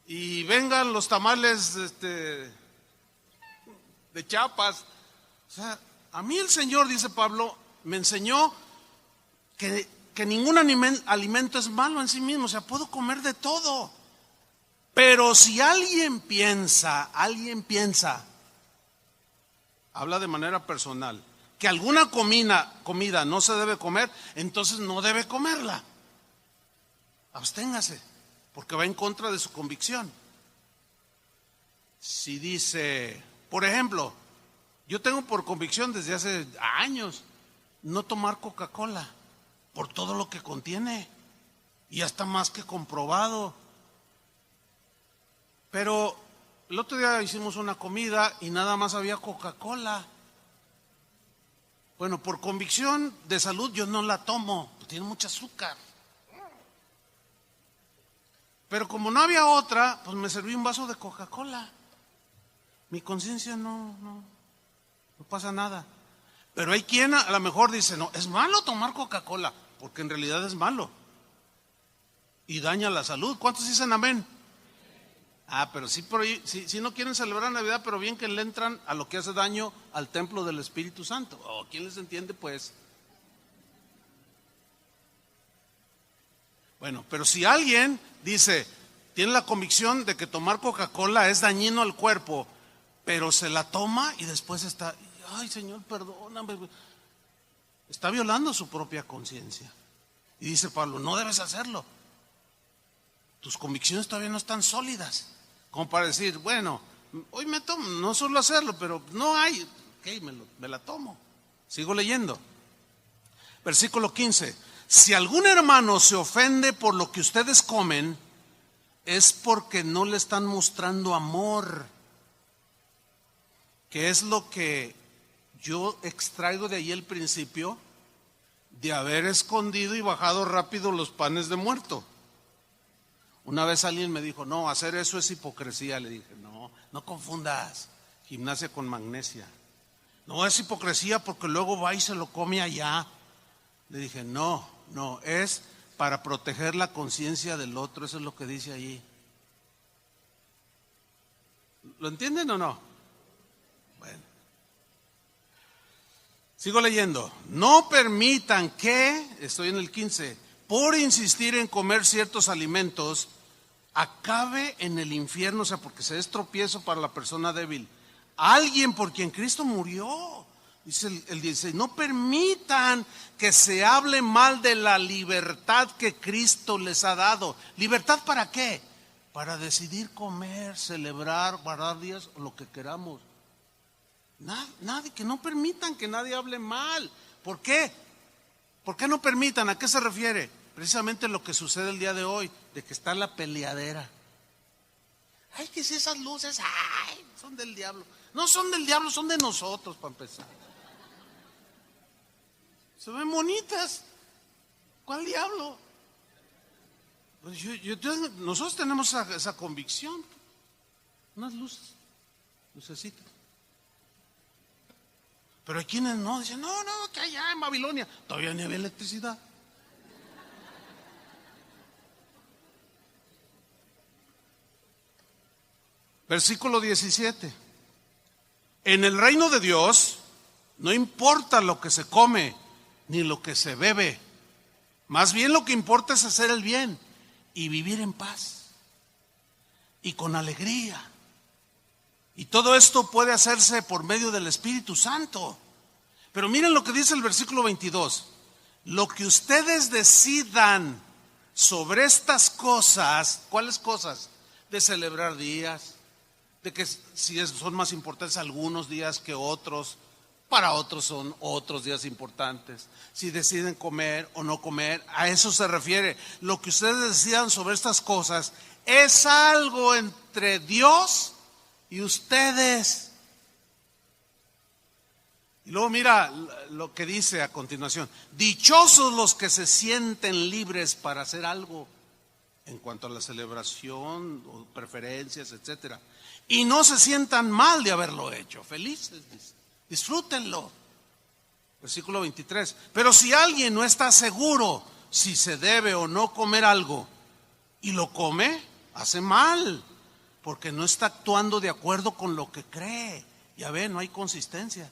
Speaker 1: Y vengan los tamales de Chiapas. O sea, a mí el Señor, dice Pablo, me enseñó que ningún alimento es malo en sí mismo. O sea, puedo comer de todo. Pero si alguien piensa, habla de manera personal, que alguna comida no se debe comer, entonces no debe comerla. Absténgase, porque va en contra de su convicción. Si dice, por ejemplo, yo tengo por convicción desde hace años no tomar Coca-Cola por todo lo que contiene, y ya está más que comprobado. Pero el otro día hicimos una comida y nada más había Coca-Cola. Bueno, por convicción de salud yo no la tomo, tiene mucho azúcar. Pero como no había otra, pues me serví un vaso de Coca-Cola. Mi conciencia no pasa nada. Pero hay quien a lo mejor dice, no, es malo tomar Coca-Cola, porque en realidad es malo y daña la salud. ¿Cuántos dicen amén? Pero sí, si no quieren celebrar Navidad, pero bien que le entran a lo que hace daño al templo del Espíritu Santo. ¿Quién les entiende pues? Bueno, pero si alguien dice, tiene la convicción de que tomar Coca-Cola es dañino al cuerpo, pero se la toma y después está, ay Señor, perdóname, está violando su propia conciencia. Y dice Pablo, no debes hacerlo. Tus convicciones todavía no están sólidas como para decir, bueno, hoy me tomo, no suelo hacerlo, pero no hay, ok, me la tomo. Sigo leyendo. Versículo 15. Si algún hermano se ofende por lo que ustedes comen, es porque no le están mostrando amor. Que es lo que yo extraigo de ahí el principio de haber escondido y bajado rápido los panes de muerto. Una vez alguien me dijo, no, hacer eso es hipocresía. Le dije, no confundas gimnasia con magnesia. No es hipocresía porque luego va y se lo come allá. Le dije, no, es para proteger la conciencia del otro. Eso es lo que dice allí. ¿Lo entienden o no? Bueno. Sigo leyendo. No permitan que, estoy en el 15, por insistir en comer ciertos alimentos, acabe en el infierno, o sea, porque se es tropiezo para la persona débil. Alguien por quien Cristo murió. Dice el 16, no permitan que se hable mal de la libertad que Cristo les ha dado. ¿Libertad para qué? Para decidir comer, celebrar, guardar días, o lo que queramos. Nadie, que no permitan que nadie hable mal. ¿Por qué? ¿Por qué no permitan? ¿A qué se refiere? Precisamente lo que sucede el día de hoy, de que está la peleadera. Ay, que si esas luces, ay, son del diablo. No son del diablo, son de nosotros, para empezar. Se ven bonitas. ¿Cuál diablo? Pues nosotros tenemos esa convicción. Unas luces, lucecitas. Pero hay quienes no, dicen, no, que allá en Babilonia todavía ni había electricidad. Versículo 17. En el reino de Dios no importa lo que se come ni lo que se bebe. Más bien lo que importa es hacer el bien y vivir en paz y con alegría. Y todo esto puede hacerse por medio del Espíritu Santo. Pero miren lo que dice el versículo 22. Lo que ustedes decidan sobre estas cosas, ¿cuáles cosas? De celebrar días, de que si son más importantes algunos días que otros, para otros son otros días importantes. Si deciden comer o no comer, a eso se refiere. Lo que ustedes decidan sobre estas cosas es algo entre Dios y ustedes. Y luego mira lo que dice a continuación. Dichosos los que se sienten libres para hacer algo en cuanto a la celebración o preferencias, etcétera, y no se sientan mal de haberlo hecho. Felices, disfrútenlo. Versículo 23. Pero si alguien no está seguro si se debe o no comer algo y lo come, hace mal, porque no está actuando de acuerdo con lo que cree. Ya ven, no hay consistencia.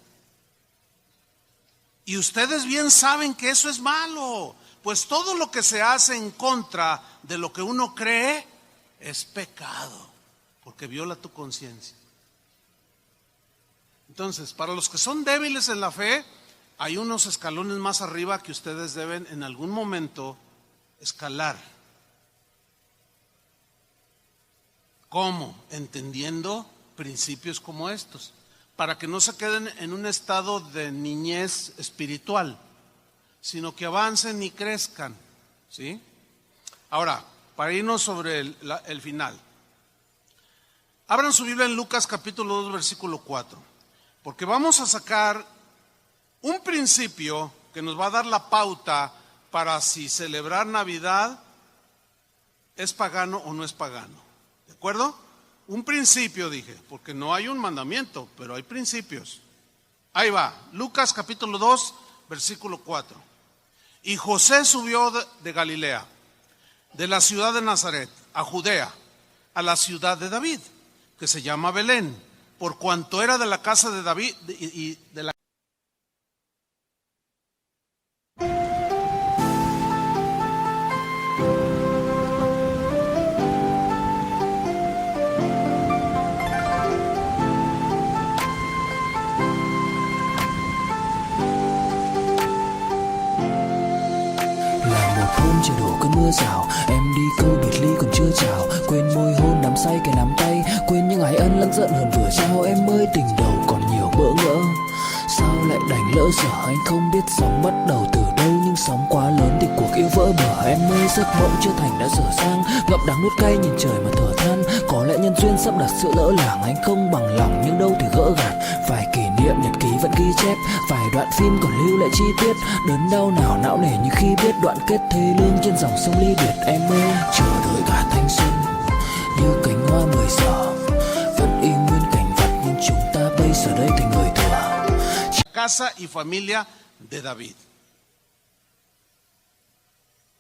Speaker 1: Y ustedes bien saben que eso es malo, pues todo lo que se hace en contra de lo que uno cree es pecado, porque viola tu conciencia. Entonces, para los que son débiles en la fe, hay unos escalones más arriba que ustedes deben en algún momento escalar. ¿Cómo? Entendiendo principios como estos, para que no se queden en un estado de niñez espiritual, sino que avancen y crezcan, ¿sí? Ahora, para irnos sobre el final, abran su Biblia en Lucas capítulo 2, versículo 4, porque vamos a sacar un principio que nos va a dar la pauta para si celebrar Navidad es pagano o no es pagano. ¿De acuerdo? Un principio dije, porque no hay un mandamiento, pero hay principios. Ahí va, Lucas capítulo 2, versículo 4. Y José subió de Galilea, de la ciudad de Nazaret, a Judea, a la ciudad de David, que se llama Belén, por cuanto era de la casa de David y de la...
Speaker 2: Trời đổ cơn mưa rào, em đi câu biệt ly còn chưa chào, quên môi hôn nắm say cái nắm tay, quên những ái ân lẫn giận hờn vừa trao, em ơi tình đầu còn nhiều bỡ ngỡ, sao lại đành lỡ dở, anh không biết sóng bắt đầu từ đâu, nhưng sóng quá lớn thì cuộc yêu vỡ bờ, em ơi giấc mộng chưa thành đã dở dang, ngậm đắng nuốt cay nhìn trời mà thở than, có lẽ nhân duyên sắp đặt sự lỡ làng, anh không bằng lòng nhưng đâu thì gỡ gạt, vài kỷ niệm nhật ký vẫn ghi chép, vài đoạn phim còn lưu lại chi tiết, đớn đau nào não nề như khi biết đoạn kết thê lương trên dòng sông ly biệt, em ơi chờ đợi cả thanh xuân như cánh hoa 10 giờ, vẫn y nguyên cảnh vật nhưng chúng ta bây giờ đây thành người thừa.
Speaker 1: Casa y familia de David.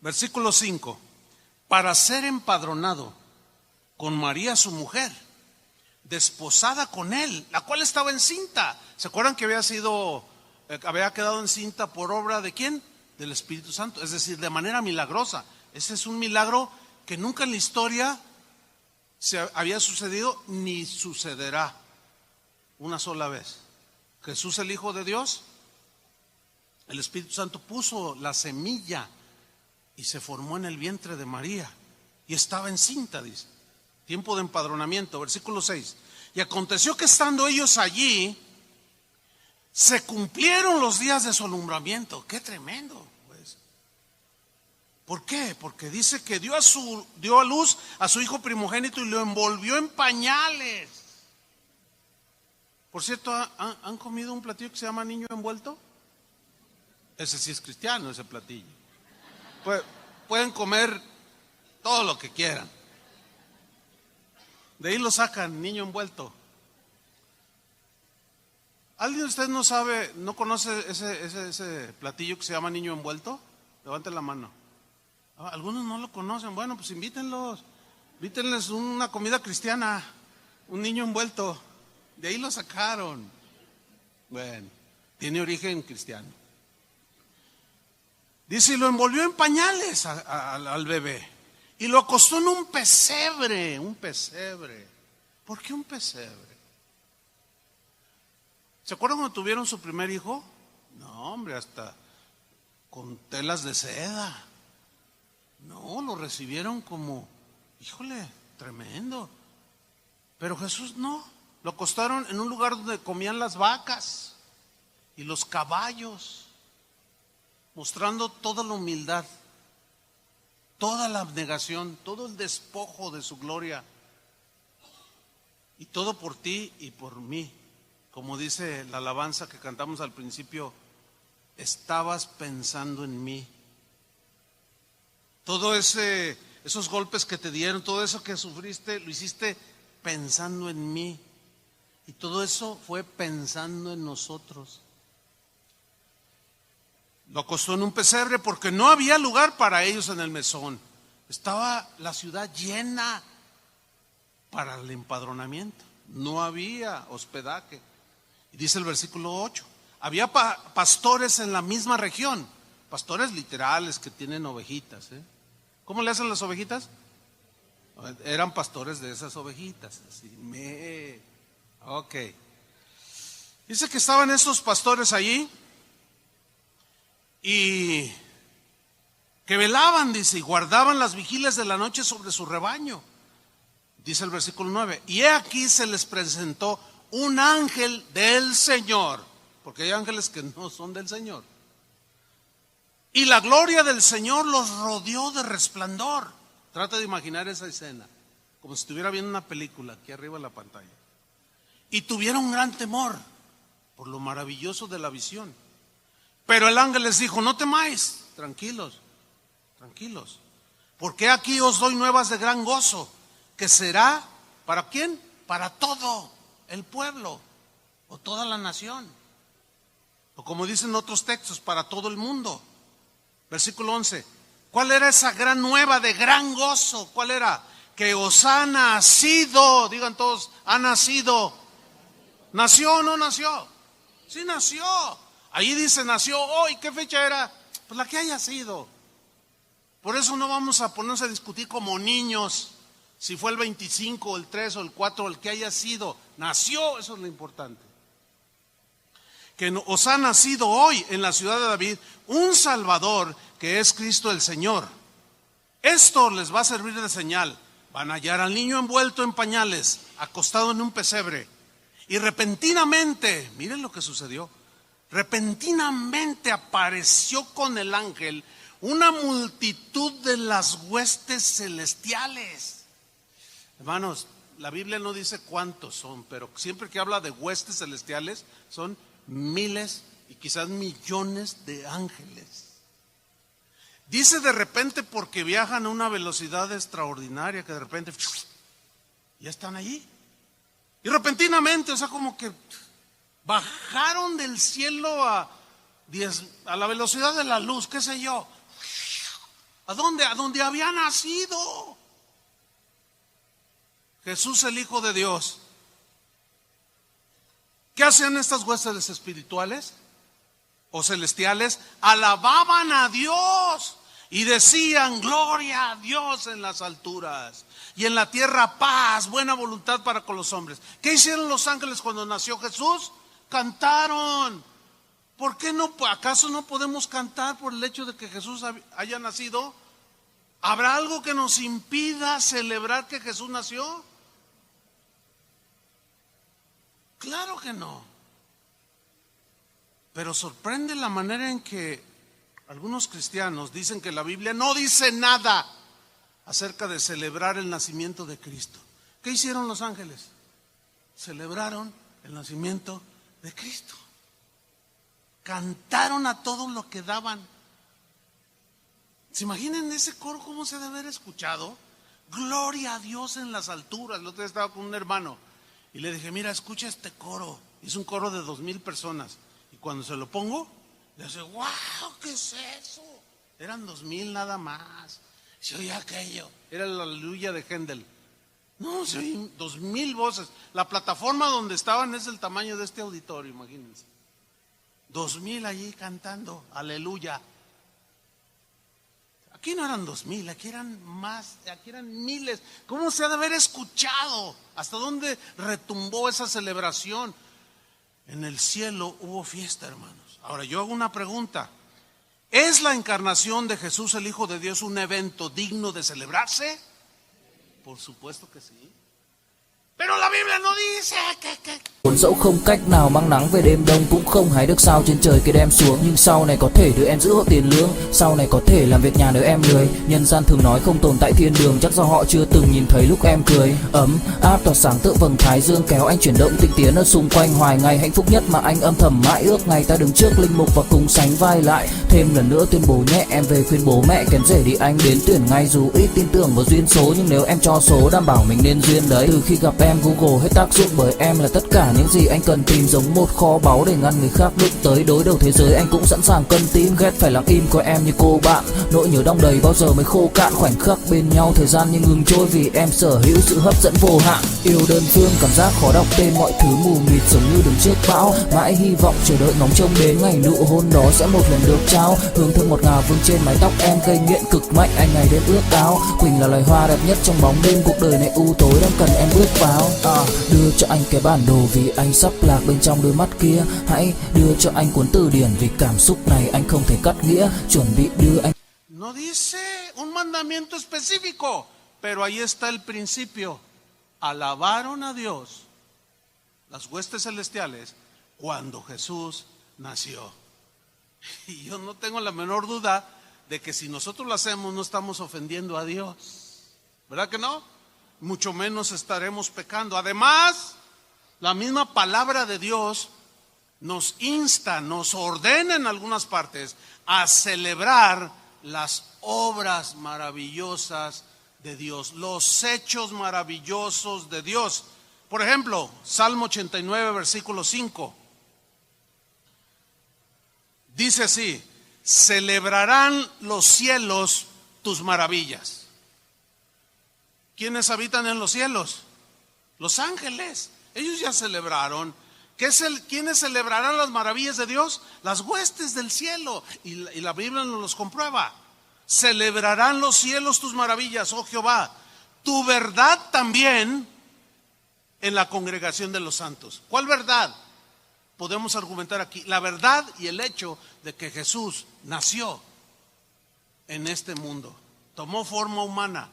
Speaker 1: Versículo 5. Para ser empadronado con María su mujer, desposada con él, la cual estaba encinta. ¿Se acuerdan que había quedado encinta por obra de quién? Del Espíritu Santo, es decir, de manera milagrosa. Ese es un milagro que nunca en la historia se había sucedido ni sucederá una sola vez. Jesús, el Hijo de Dios, el Espíritu Santo puso la semilla y se formó en el vientre de María y estaba encinta, dice. Tiempo de empadronamiento, versículo 6. Y aconteció que estando ellos allí, se cumplieron los días de su alumbramiento. Qué tremendo, pues. ¿Por qué? Porque dice que dio a luz a su hijo primogénito y lo envolvió en pañales. Por cierto, ¿han comido un platillo que se llama niño envuelto? Ese sí es cristiano, ese platillo. Pueden comer todo lo que quieran. De ahí lo sacan, niño envuelto. ¿Alguien de ustedes no conoce ese platillo que se llama niño envuelto? Levanten la mano. Algunos no lo conocen. Bueno, pues invítenlos. Invítenles una comida cristiana, un niño envuelto. De ahí lo sacaron. Bueno, tiene origen cristiano. Dice, y lo envolvió en pañales al bebé. Y lo acostó en un pesebre. ¿Por qué un pesebre? ¿Se acuerdan cuando tuvieron su primer hijo? No, hombre, hasta con telas de seda. No, lo recibieron como, híjole, tremendo. Pero Jesús no. Lo acostaron en un lugar donde comían las vacas y los caballos, mostrando toda la humildad, toda la abnegación, todo el despojo de su gloria. Y todo por ti y por mí. Como dice la alabanza que cantamos al principio, estabas pensando en mí. Todo esos golpes que te dieron, todo eso que sufriste, lo hiciste pensando en mí. Y todo eso fue pensando en nosotros. Lo acostó en un pesebre porque no había lugar para ellos en el mesón. Estaba la ciudad llena para el empadronamiento. No había hospedaje. Y dice el versículo 8, había pastores en la misma región, pastores literales que tienen ovejitas. ¿Cómo le hacen las ovejitas? Eran pastores de esas ovejitas. Así, ok. Dice que estaban esos pastores allí y que velaban, dice, y guardaban las vigilias de la noche sobre su rebaño. Dice el versículo 9, y he aquí se les presentó un ángel del Señor, porque hay ángeles que no son del Señor. Y la gloria del Señor los rodeó de resplandor. Trata de imaginar esa escena, como si estuviera viendo una película aquí arriba en la pantalla. Y tuvieron gran temor por lo maravilloso de la visión. Pero el ángel les dijo, no temáis, tranquilos, porque aquí os doy nuevas de gran gozo, que será, ¿para quién? Para todo el pueblo o toda la nación. O como dicen otros textos, para todo el mundo. Versículo 11. ¿Cuál era esa gran nueva de gran gozo? ¿Cuál era? Que os ha nacido, digan todos, ha nacido. ¿Nació o no nació? Sí nació. Ahí dice nació hoy. ¿Qué fecha era? Pues la que haya sido. Por eso no vamos a ponernos a discutir como niños si fue el 25, o el 3, o el 4, el que haya sido. Nació, eso es lo importante. Que os ha nacido hoy en la ciudad de David un Salvador, que es Cristo el Señor. Esto les va a servir de señal. Van a hallar al niño envuelto en pañales, acostado en un pesebre. Y repentinamente, miren lo que sucedió, repentinamente apareció con el ángel una multitud de las huestes celestiales. Hermanos, la Biblia no dice cuántos son, pero siempre que habla de huestes celestiales son miles y quizás millones de ángeles. Dice de repente porque viajan a una velocidad extraordinaria, que de repente ya están allí. Y repentinamente, o sea, como que bajaron del cielo a la velocidad de la luz, qué sé yo. ¿A dónde? A donde había nacido Jesús, el Hijo de Dios. ¿Qué hacían estas huestes espirituales o celestiales? Alababan a Dios y decían: gloria a Dios en las alturas y en la tierra paz, buena voluntad para con los hombres. ¿Qué hicieron los ángeles cuando nació Jesús? Cantaron. ¿Por qué no? ¿Acaso no podemos cantar por el hecho de que Jesús haya nacido? ¿Habrá algo que nos impida celebrar que Jesús nació? Claro que no. Pero sorprende la manera en que algunos cristianos dicen que la Biblia no dice nada acerca de celebrar el nacimiento de Cristo. ¿Qué hicieron los ángeles? Celebraron el nacimiento de Cristo. Cantaron a todo lo que daban. ¿Se imaginan ese coro cómo se debe haber escuchado? Gloria a Dios en las alturas. El otro día estaba con un hermano y le dije: mira, escucha este coro. Es un coro de 2,000 personas. Y cuando se lo pongo, le hace: wow, ¿qué es eso? Eran 2,000 nada más. Se oía aquello. Era la aleluya de Händel. No, se oían 2,000 voces. La plataforma donde estaban es el tamaño de este auditorio, imagínense. 2,000 allí cantando aleluya. Aquí no eran 2,000, aquí eran más, aquí eran miles. ¿Cómo se ha de haber escuchado? ¿Hasta dónde retumbó esa celebración? En el cielo hubo fiesta, hermanos. Ahora yo hago una pregunta: ¿es la encarnación de Jesús, el Hijo de Dios, un evento digno de celebrarse? Por supuesto que sí. Pero la Biblia no dice que
Speaker 2: Buồn dẫu không cách nào mang nắng về đêm đông, cũng không hái được sao trên trời kia đem xuống. Nhưng sau này có thể đưa em giữ hộ tiền lương, sau này có thể làm việc nhà nếu em lười. Nhân gian thường nói không tồn tại thiên đường, chắc do họ chưa từng nhìn thấy lúc em cười. Ấm áp tỏa sáng tựa vầng thái dương, kéo anh chuyển động tinh tiến ở xung quanh. Hoài ngày hạnh phúc nhất mà anh âm thầm mãi ước, ngày ta đứng trước linh mục và cùng sánh vai lại. Thêm lần nữa tuyên bố nhẹ, em về khuyên bố mẹ kén rể đi anh đến tuyển ngay. Dù ít tin tưởng vào duyên số, nhưng nếu em cho số đảm bảo mình nên duyên đấy. Từ khi gặp em Google hết tác dụng, bởi em là tất cả những gì anh cần tìm, giống một kho báu để ngăn người khác đụng tới. Đối đầu thế giới anh cũng sẵn sàng cân tim, ghét phải lặng im coi em như cô bạn. Nỗi nhớ đong đầy bao giờ mới khô cạn, khoảnh khắc bên nhau thời gian như ngừng trôi, vì em sở hữu sự hấp dẫn vô hạn. Yêu đơn phương cảm giác khó đọc tên, mọi thứ mù mịt giống như đứng trước bão. Mãi hy vọng chờ đợi ngóng trông đến ngày nụ hôn đó sẽ một lần được trao. Hương thơm ngọt ngào vương trên mái tóc em, gây nghiện cực mạnh anh ngày đêm ước ao. Quỳnh là loài hoa đẹp nhất trong bóng đêm, cuộc đời này u tối đang cần em bước vào. Đưa cho anh cái bản đồ vì anh sắp lạc bên trong đôi mắt kia. Hãy đưa cho anh cuốn từ điển vì cảm xúc này anh không thể cắt nghĩa. Chuẩn bị đưa anh.
Speaker 1: No dice un mandamiento específico, pero ahí está el principio. Alabaron a Dios las huestes celestiales cuando Jesús nació. Y yo no tengo la menor duda de que si nosotros lo hacemos no estamos ofendiendo a Dios, ¿verdad que no? Mucho menos estaremos pecando. Además, la misma palabra de Dios nos insta, nos ordena en algunas partes a celebrar las obras maravillosas de Dios, los hechos maravillosos de Dios. Por ejemplo, Salmo 89, versículo 5. Dice así: celebrarán los cielos tus maravillas. ¿Quiénes habitan en los cielos? Los ángeles. Ellos ya celebraron. ¿Quiénes celebrarán las maravillas de Dios? Las huestes del cielo. Y la Biblia nos los comprueba. Celebrarán los cielos tus maravillas, oh Jehová. Tu verdad también en la congregación de los santos. ¿Cuál verdad? Podemos argumentar aquí. La verdad y el hecho de que Jesús nació en este mundo. Tomó forma humana.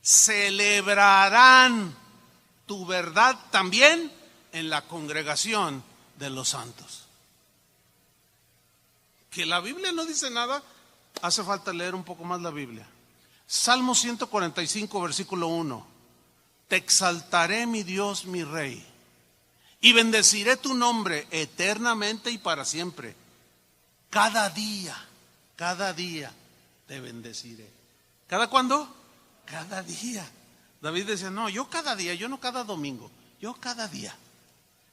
Speaker 1: Celebrarán tu verdad también en la congregación de los santos. Que la Biblia no dice nada, hace falta leer un poco más la Biblia. Salmo 145, versículo 1. Te exaltaré, mi Dios, mi Rey, y bendeciré tu nombre eternamente y para siempre. Cada día te bendeciré. ¿Cada cuándo? Cada día. David decía: no, yo cada día, yo no cada domingo, yo cada día.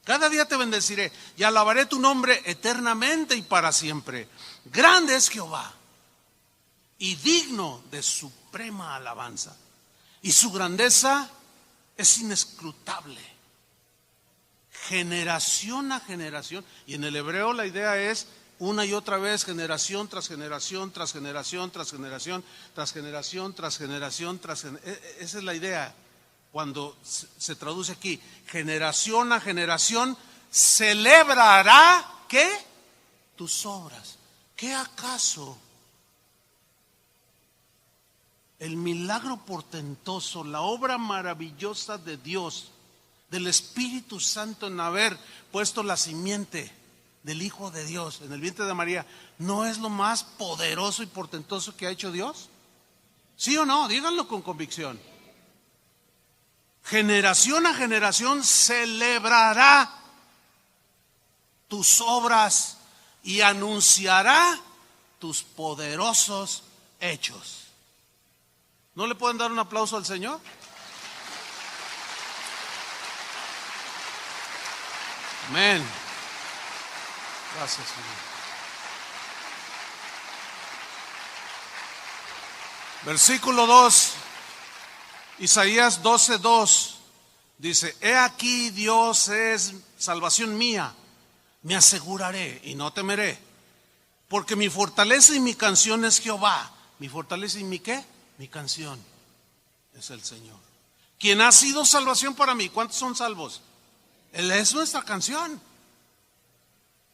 Speaker 1: Cada día te bendeciré y alabaré tu nombre eternamente y para siempre. Grande es Jehová y digno de suprema alabanza, y su grandeza es inescrutable. generación a generación. Y en el hebreo la idea es una y otra vez, generación tras generación, tras generación, tras generación, tras generación, tras generación, tras generación. Esa es la idea cuando se traduce aquí. Generación a generación celebrará, ¿qué? Tus obras. ¿Qué acaso el milagro portentoso, la obra maravillosa de Dios, del Espíritu Santo en haber puesto la simiente del Hijo de Dios en el vientre de María, no es lo más poderoso y portentoso que ha hecho Dios? ¿Sí o no? Díganlo con convicción. Generación a generación celebrará tus obras y anunciará tus poderosos hechos. ¿No le pueden dar un aplauso al Señor? Amén. Gracias, Señor. Versículo 2, Isaías 12:2 dice: He aquí, Dios es salvación mía, me aseguraré y no temeré, porque mi fortaleza y mi canción es Jehová. ¿Mi fortaleza y mi qué? Mi canción es el Señor, quien ha sido salvación para mí. ¿Cuántos son salvos? Él es nuestra canción.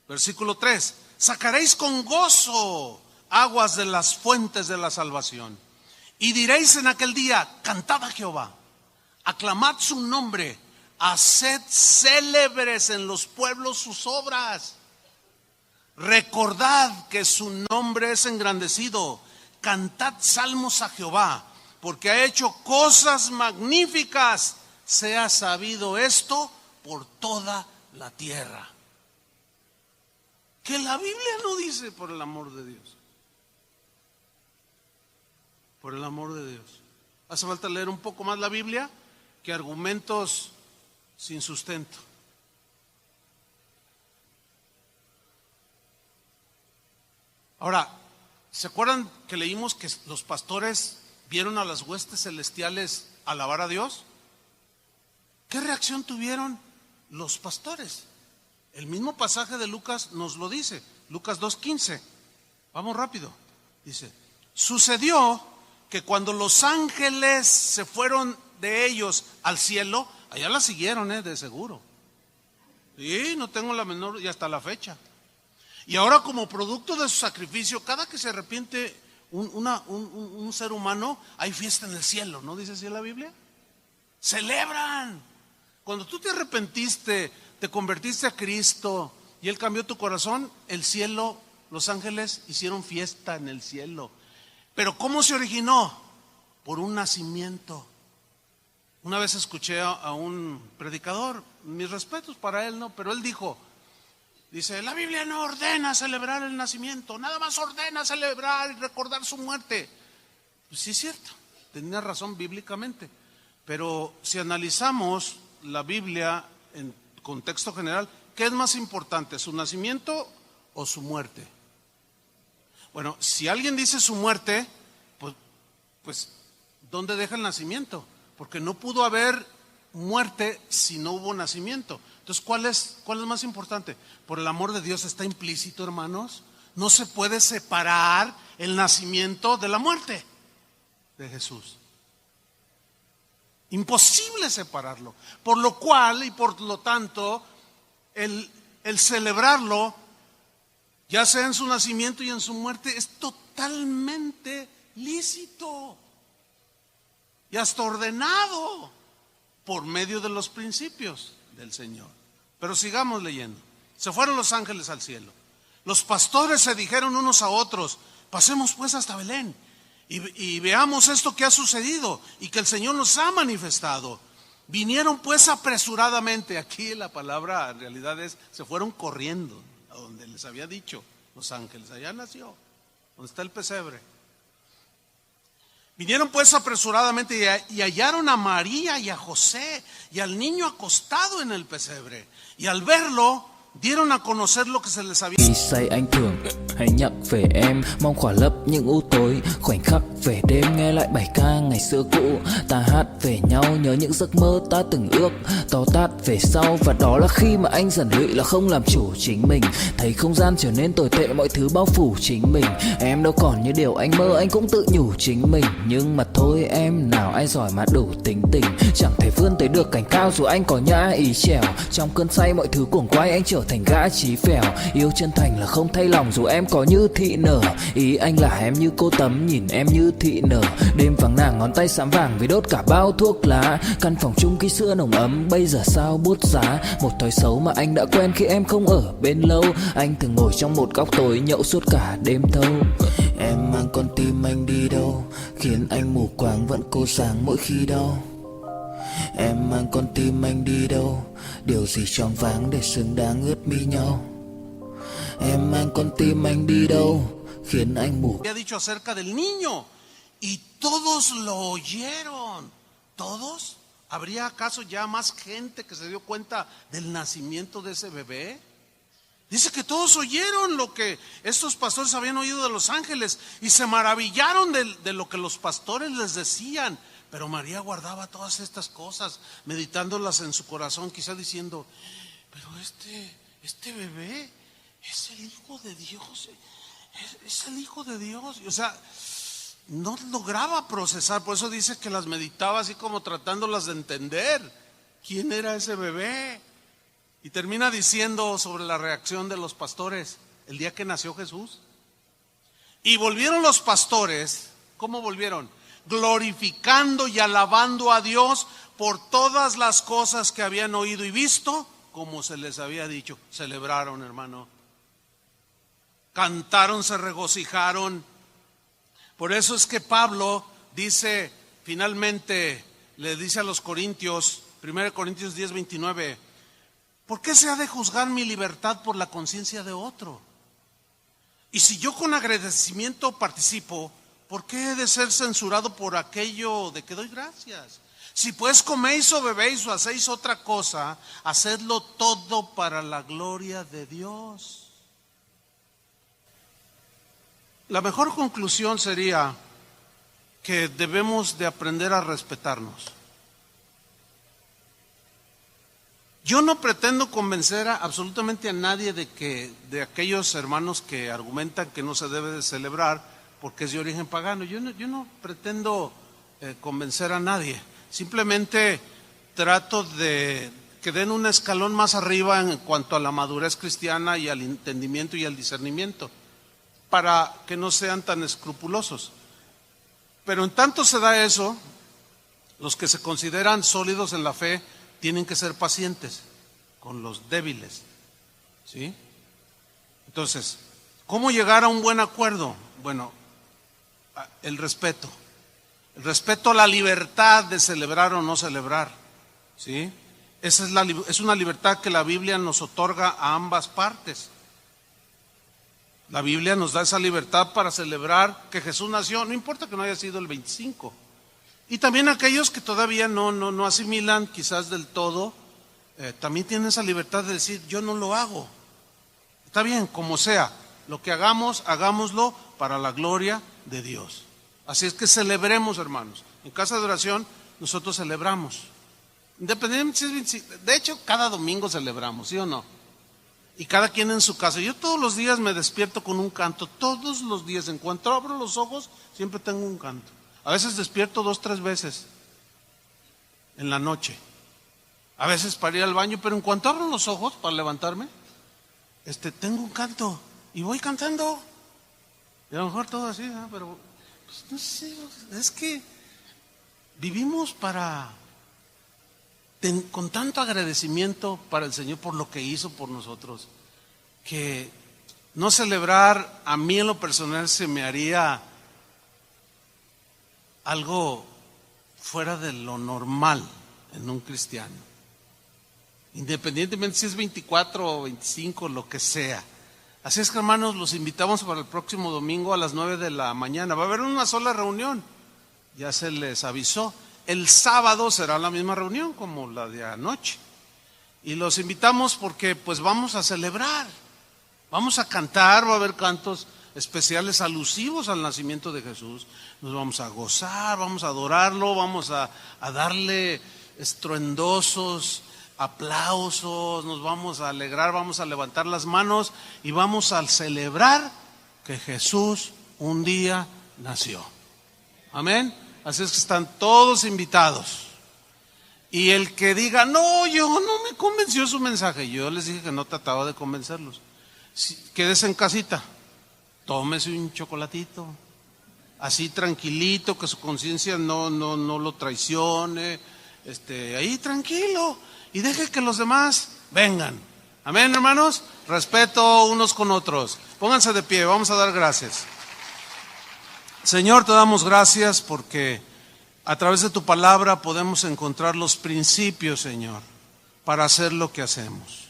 Speaker 1: Versículo 3: Sacaréis con gozo aguas de las fuentes de la salvación, y diréis en aquel día: cantad a Jehová, aclamad su nombre, haced célebres en los pueblos sus obras. Recordad que su nombre es engrandecido, cantad salmos a Jehová, porque ha hecho cosas magníficas, sea sabido esto por toda la tierra. Que la Biblia no dice: por el amor de Dios. Por el amor de Dios. Hace falta leer un poco más la Biblia que argumentos sin sustento. Ahora, ¿se acuerdan que leímos que los pastores vieron a las huestes celestiales alabar a Dios? ¿Qué reacción tuvieron los pastores? El mismo pasaje de Lucas nos lo dice, Lucas 2:15. Vamos rápido. Dice: sucedió que cuando los ángeles se fueron de ellos al cielo, allá la siguieron, de seguro. Sí, no tengo la menor, y hasta la fecha. Y ahora, como producto de su sacrificio, cada que se arrepiente un ser humano, hay fiesta en el cielo, ¿no dice así en la Biblia? Celebran. Cuando tú te arrepentiste, te convertiste a Cristo y Él cambió tu corazón, el cielo, los ángeles hicieron fiesta en el cielo. Pero ¿cómo se originó? Por un nacimiento. Una vez escuché a un predicador, mis respetos para él, ¿no? Pero él dice: la Biblia no ordena celebrar el nacimiento, nada más ordena celebrar y recordar su muerte. Pues sí es cierto, tenía razón bíblicamente. Pero si analizamos la Biblia en contexto general, ¿qué es más importante, su nacimiento o su muerte? Bueno, si alguien dice su muerte, pues ¿dónde deja el nacimiento? Porque no pudo haber muerte si no hubo nacimiento. Entonces, ¿cuál es más importante? Por el amor de Dios, está implícito, hermanos, no se puede separar el nacimiento de la muerte de Jesús. Imposible separarlo. Por lo cual y por lo tanto, el celebrarlo, ya sea en su nacimiento y en su muerte, es totalmente lícito y hasta ordenado por medio de los principios del Señor. Pero sigamos leyendo. Se fueron los ángeles al cielo. Los pastores se dijeron unos a otros: pasemos pues hasta Belén y veamos esto que ha sucedido y que el Señor nos ha manifestado. Vinieron pues apresuradamente. Aquí la palabra en realidad es: se fueron corriendo a donde les había dicho los ángeles. Allá nació, donde está el pesebre. Vinieron pues apresuradamente y hallaron a María y a José y al niño acostado en el pesebre. Y al verlo, dieron a conocer lo que se les había.
Speaker 2: Say anh thường Hãy nhắc về em, mong khỏa lấp những u tối. Khoảnh khắc về đêm nghe lại bài ca ngày xưa cũ. Ta hát về nhau nhớ những giấc mơ ta từng ước. To tát về sau và đó là khi mà anh dần lụy là không làm chủ chính mình. Thấy không gian trở nên tồi tệ, mọi thứ bao phủ chính mình. Em đâu còn như điều anh mơ, anh cũng tự nhủ chính mình. Nhưng mà thôi em, nào ai giỏi mà đủ tính tình. Chẳng thể vươn tới được cành cao dù anh có nhã ý trèo. Trong cơn say mọi thứ cuồng quay, anh trở thành gã chí phèo. Yêu chân thành là không thay lòng dù em có như thị nở. Ý anh là em như cô tấm, nhìn em như thị nở. Đêm vắng nàng ngón tay xám vàng vì đốt cả bao thuốc lá. Căn phòng chung ký xưa nồng ấm, bây giờ sao bút giá. Một thói xấu mà anh đã quen khi em không ở bên lâu. Anh thường ngồi trong một góc tối nhậu suốt cả đêm thâu. Em mang con tim anh đi đâu, khiến anh mù quáng vẫn cố sáng mỗi khi đau. Em mang con tim anh đi đâu, điều gì choáng váng để xứng đáng ướt mi nhau. Em mang con tim anh đi đâu, khiến anh mù.
Speaker 1: Había dicho acerca del niño y todos lo oyeron. ¿Todos? ¿Habría acaso ya más gente que se dio cuenta del nacimiento de ese bebé? Dice que todos oyeron lo que estos pastores habían oído de los ángeles y se maravillaron de lo que los pastores les decían. Pero María guardaba todas estas cosas, meditándolas en su corazón, quizá diciendo, pero este bebé es el Hijo de Dios, es el Hijo de Dios. O sea, no lograba procesar, por eso dice que las meditaba así como tratándolas de entender. ¿Quién era ese bebé? Y termina diciendo sobre la reacción de los pastores el día que nació Jesús. Y volvieron los pastores, ¿cómo volvieron? Glorificando y alabando a Dios por todas las cosas que habían oído y visto, como se les había dicho. Celebraron, hermano. Cantaron, se regocijaron. Por eso es que Pablo dice, finalmente, le dice a los Corintios, 1 Corintios 10:29, ¿por qué se ha de juzgar mi libertad por la conciencia de otro? Y si yo con agradecimiento participo, ¿por qué he de ser censurado por aquello de que doy gracias? Si pues coméis o bebéis o hacéis otra cosa, hacedlo todo para la gloria de Dios. La mejor conclusión sería que debemos de aprender a respetarnos. Yo no pretendo convencer absolutamente a nadie de aquellos hermanos que argumentan que no se debe de celebrar porque es de origen pagano. Yo no pretendo convencer a nadie. Simplemente trato de que den un escalón más arriba en cuanto a la madurez cristiana y al entendimiento y al discernimiento, para que no sean tan escrupulosos. Pero en tanto se da eso, los que se consideran sólidos en la fe tienen que ser pacientes con los débiles, ¿sí? Entonces, ¿cómo llegar a un buen acuerdo? Bueno, el respeto a la libertad de celebrar o no celebrar, ¿sí? Esa es una libertad que la Biblia nos otorga a ambas partes. La Biblia nos da esa libertad para celebrar que Jesús nació, no importa que no haya sido el 25. Y también aquellos que todavía no asimilan quizás del todo, también tienen esa libertad de decir, yo no lo hago. Está bien, como sea, lo que hagamos, hagámoslo para la gloria de Dios. Así es que celebremos, hermanos. En casa de oración nosotros celebramos. Independientemente, de hecho, cada domingo celebramos, ¿sí o no? Y cada quien en su casa. Yo todos los días me despierto con un canto, todos los días. En cuanto abro los ojos, siempre tengo un canto. A veces despierto 2, 3 veces en la noche. A veces para ir al baño, pero en cuanto abro los ojos para levantarme, tengo un canto y voy cantando. Y a lo mejor todo así, ¿no? Pero pues, no sé, es que vivimos con tanto agradecimiento para el Señor por lo que hizo por nosotros, que no celebrar a mí en lo personal se me haría algo fuera de lo normal en un cristiano, independientemente si es 24 o 25, lo que sea. Así es que, hermanos, los invitamos para el próximo domingo a las 9 de la mañana. Va a haber una sola reunión, ya se les avisó. El sábado será la misma reunión como la de anoche. Y los invitamos porque pues vamos a celebrar, vamos a cantar, va a haber cantos especiales alusivos al nacimiento de Jesús. Nos vamos a gozar, vamos a adorarlo, vamos a darle estruendosos aplausos, nos vamos a alegrar, vamos a levantar las manos y vamos a celebrar que Jesús un día nació. Amén. Así es que están todos invitados. Y el que diga, no, yo no me convenció su mensaje, yo les dije que no trataba de convencerlos. Quédese en casita, tómese un chocolatito, así tranquilito, que su conciencia no lo traicione, ahí tranquilo, y deje que los demás vengan. Amén, hermanos. Respeto unos con otros. Pónganse de pie, vamos a dar gracias. Señor, te damos gracias porque a través de tu palabra podemos encontrar los principios, Señor, para hacer lo que hacemos.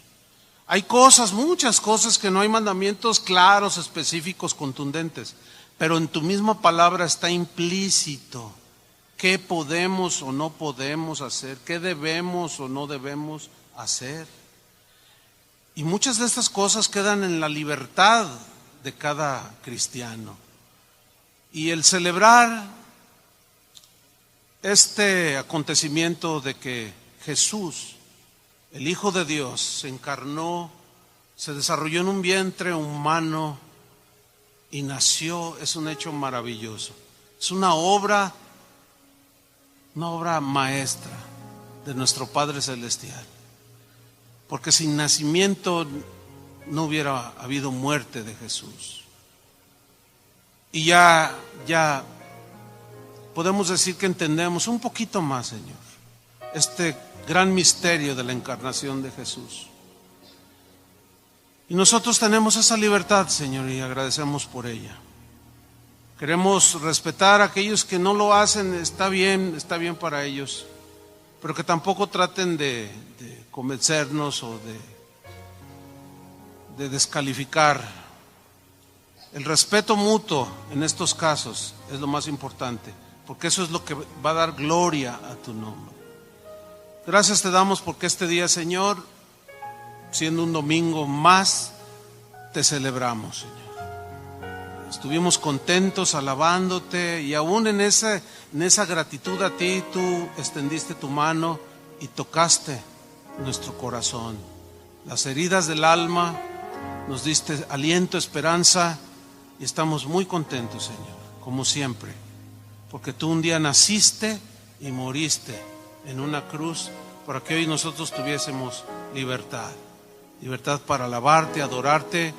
Speaker 1: Hay cosas, muchas cosas que no hay mandamientos claros, específicos, contundentes, pero en tu misma palabra está implícito qué podemos o no podemos hacer, qué debemos o no debemos hacer. Y muchas de estas cosas quedan en la libertad de cada cristiano. Y el celebrar este acontecimiento de que Jesús, el Hijo de Dios, se encarnó, se desarrolló en un vientre humano y nació, es un hecho maravilloso. Es una obra maestra de nuestro Padre Celestial. Porque sin nacimiento no hubiera habido muerte de Jesús. Y ya podemos decir que entendemos un poquito más, Señor, este gran misterio de la encarnación de Jesús. Y nosotros tenemos esa libertad, Señor, y agradecemos por ella. Queremos respetar a aquellos que no lo hacen, está bien para ellos, pero que tampoco traten de convencernos o de descalificar. El respeto mutuo en estos casos es lo más importante, porque eso es lo que va a dar gloria a tu nombre. Gracias te damos porque este día, Señor, siendo un domingo más, te celebramos, Señor. Estuvimos contentos alabándote y aún en esa gratitud a ti, tú extendiste tu mano y tocaste nuestro corazón. Las heridas del alma, nos diste aliento, esperanza y estamos muy contentos, Señor, como siempre, porque tú un día naciste y moriste en una cruz para que hoy nosotros tuviésemos libertad para alabarte, adorarte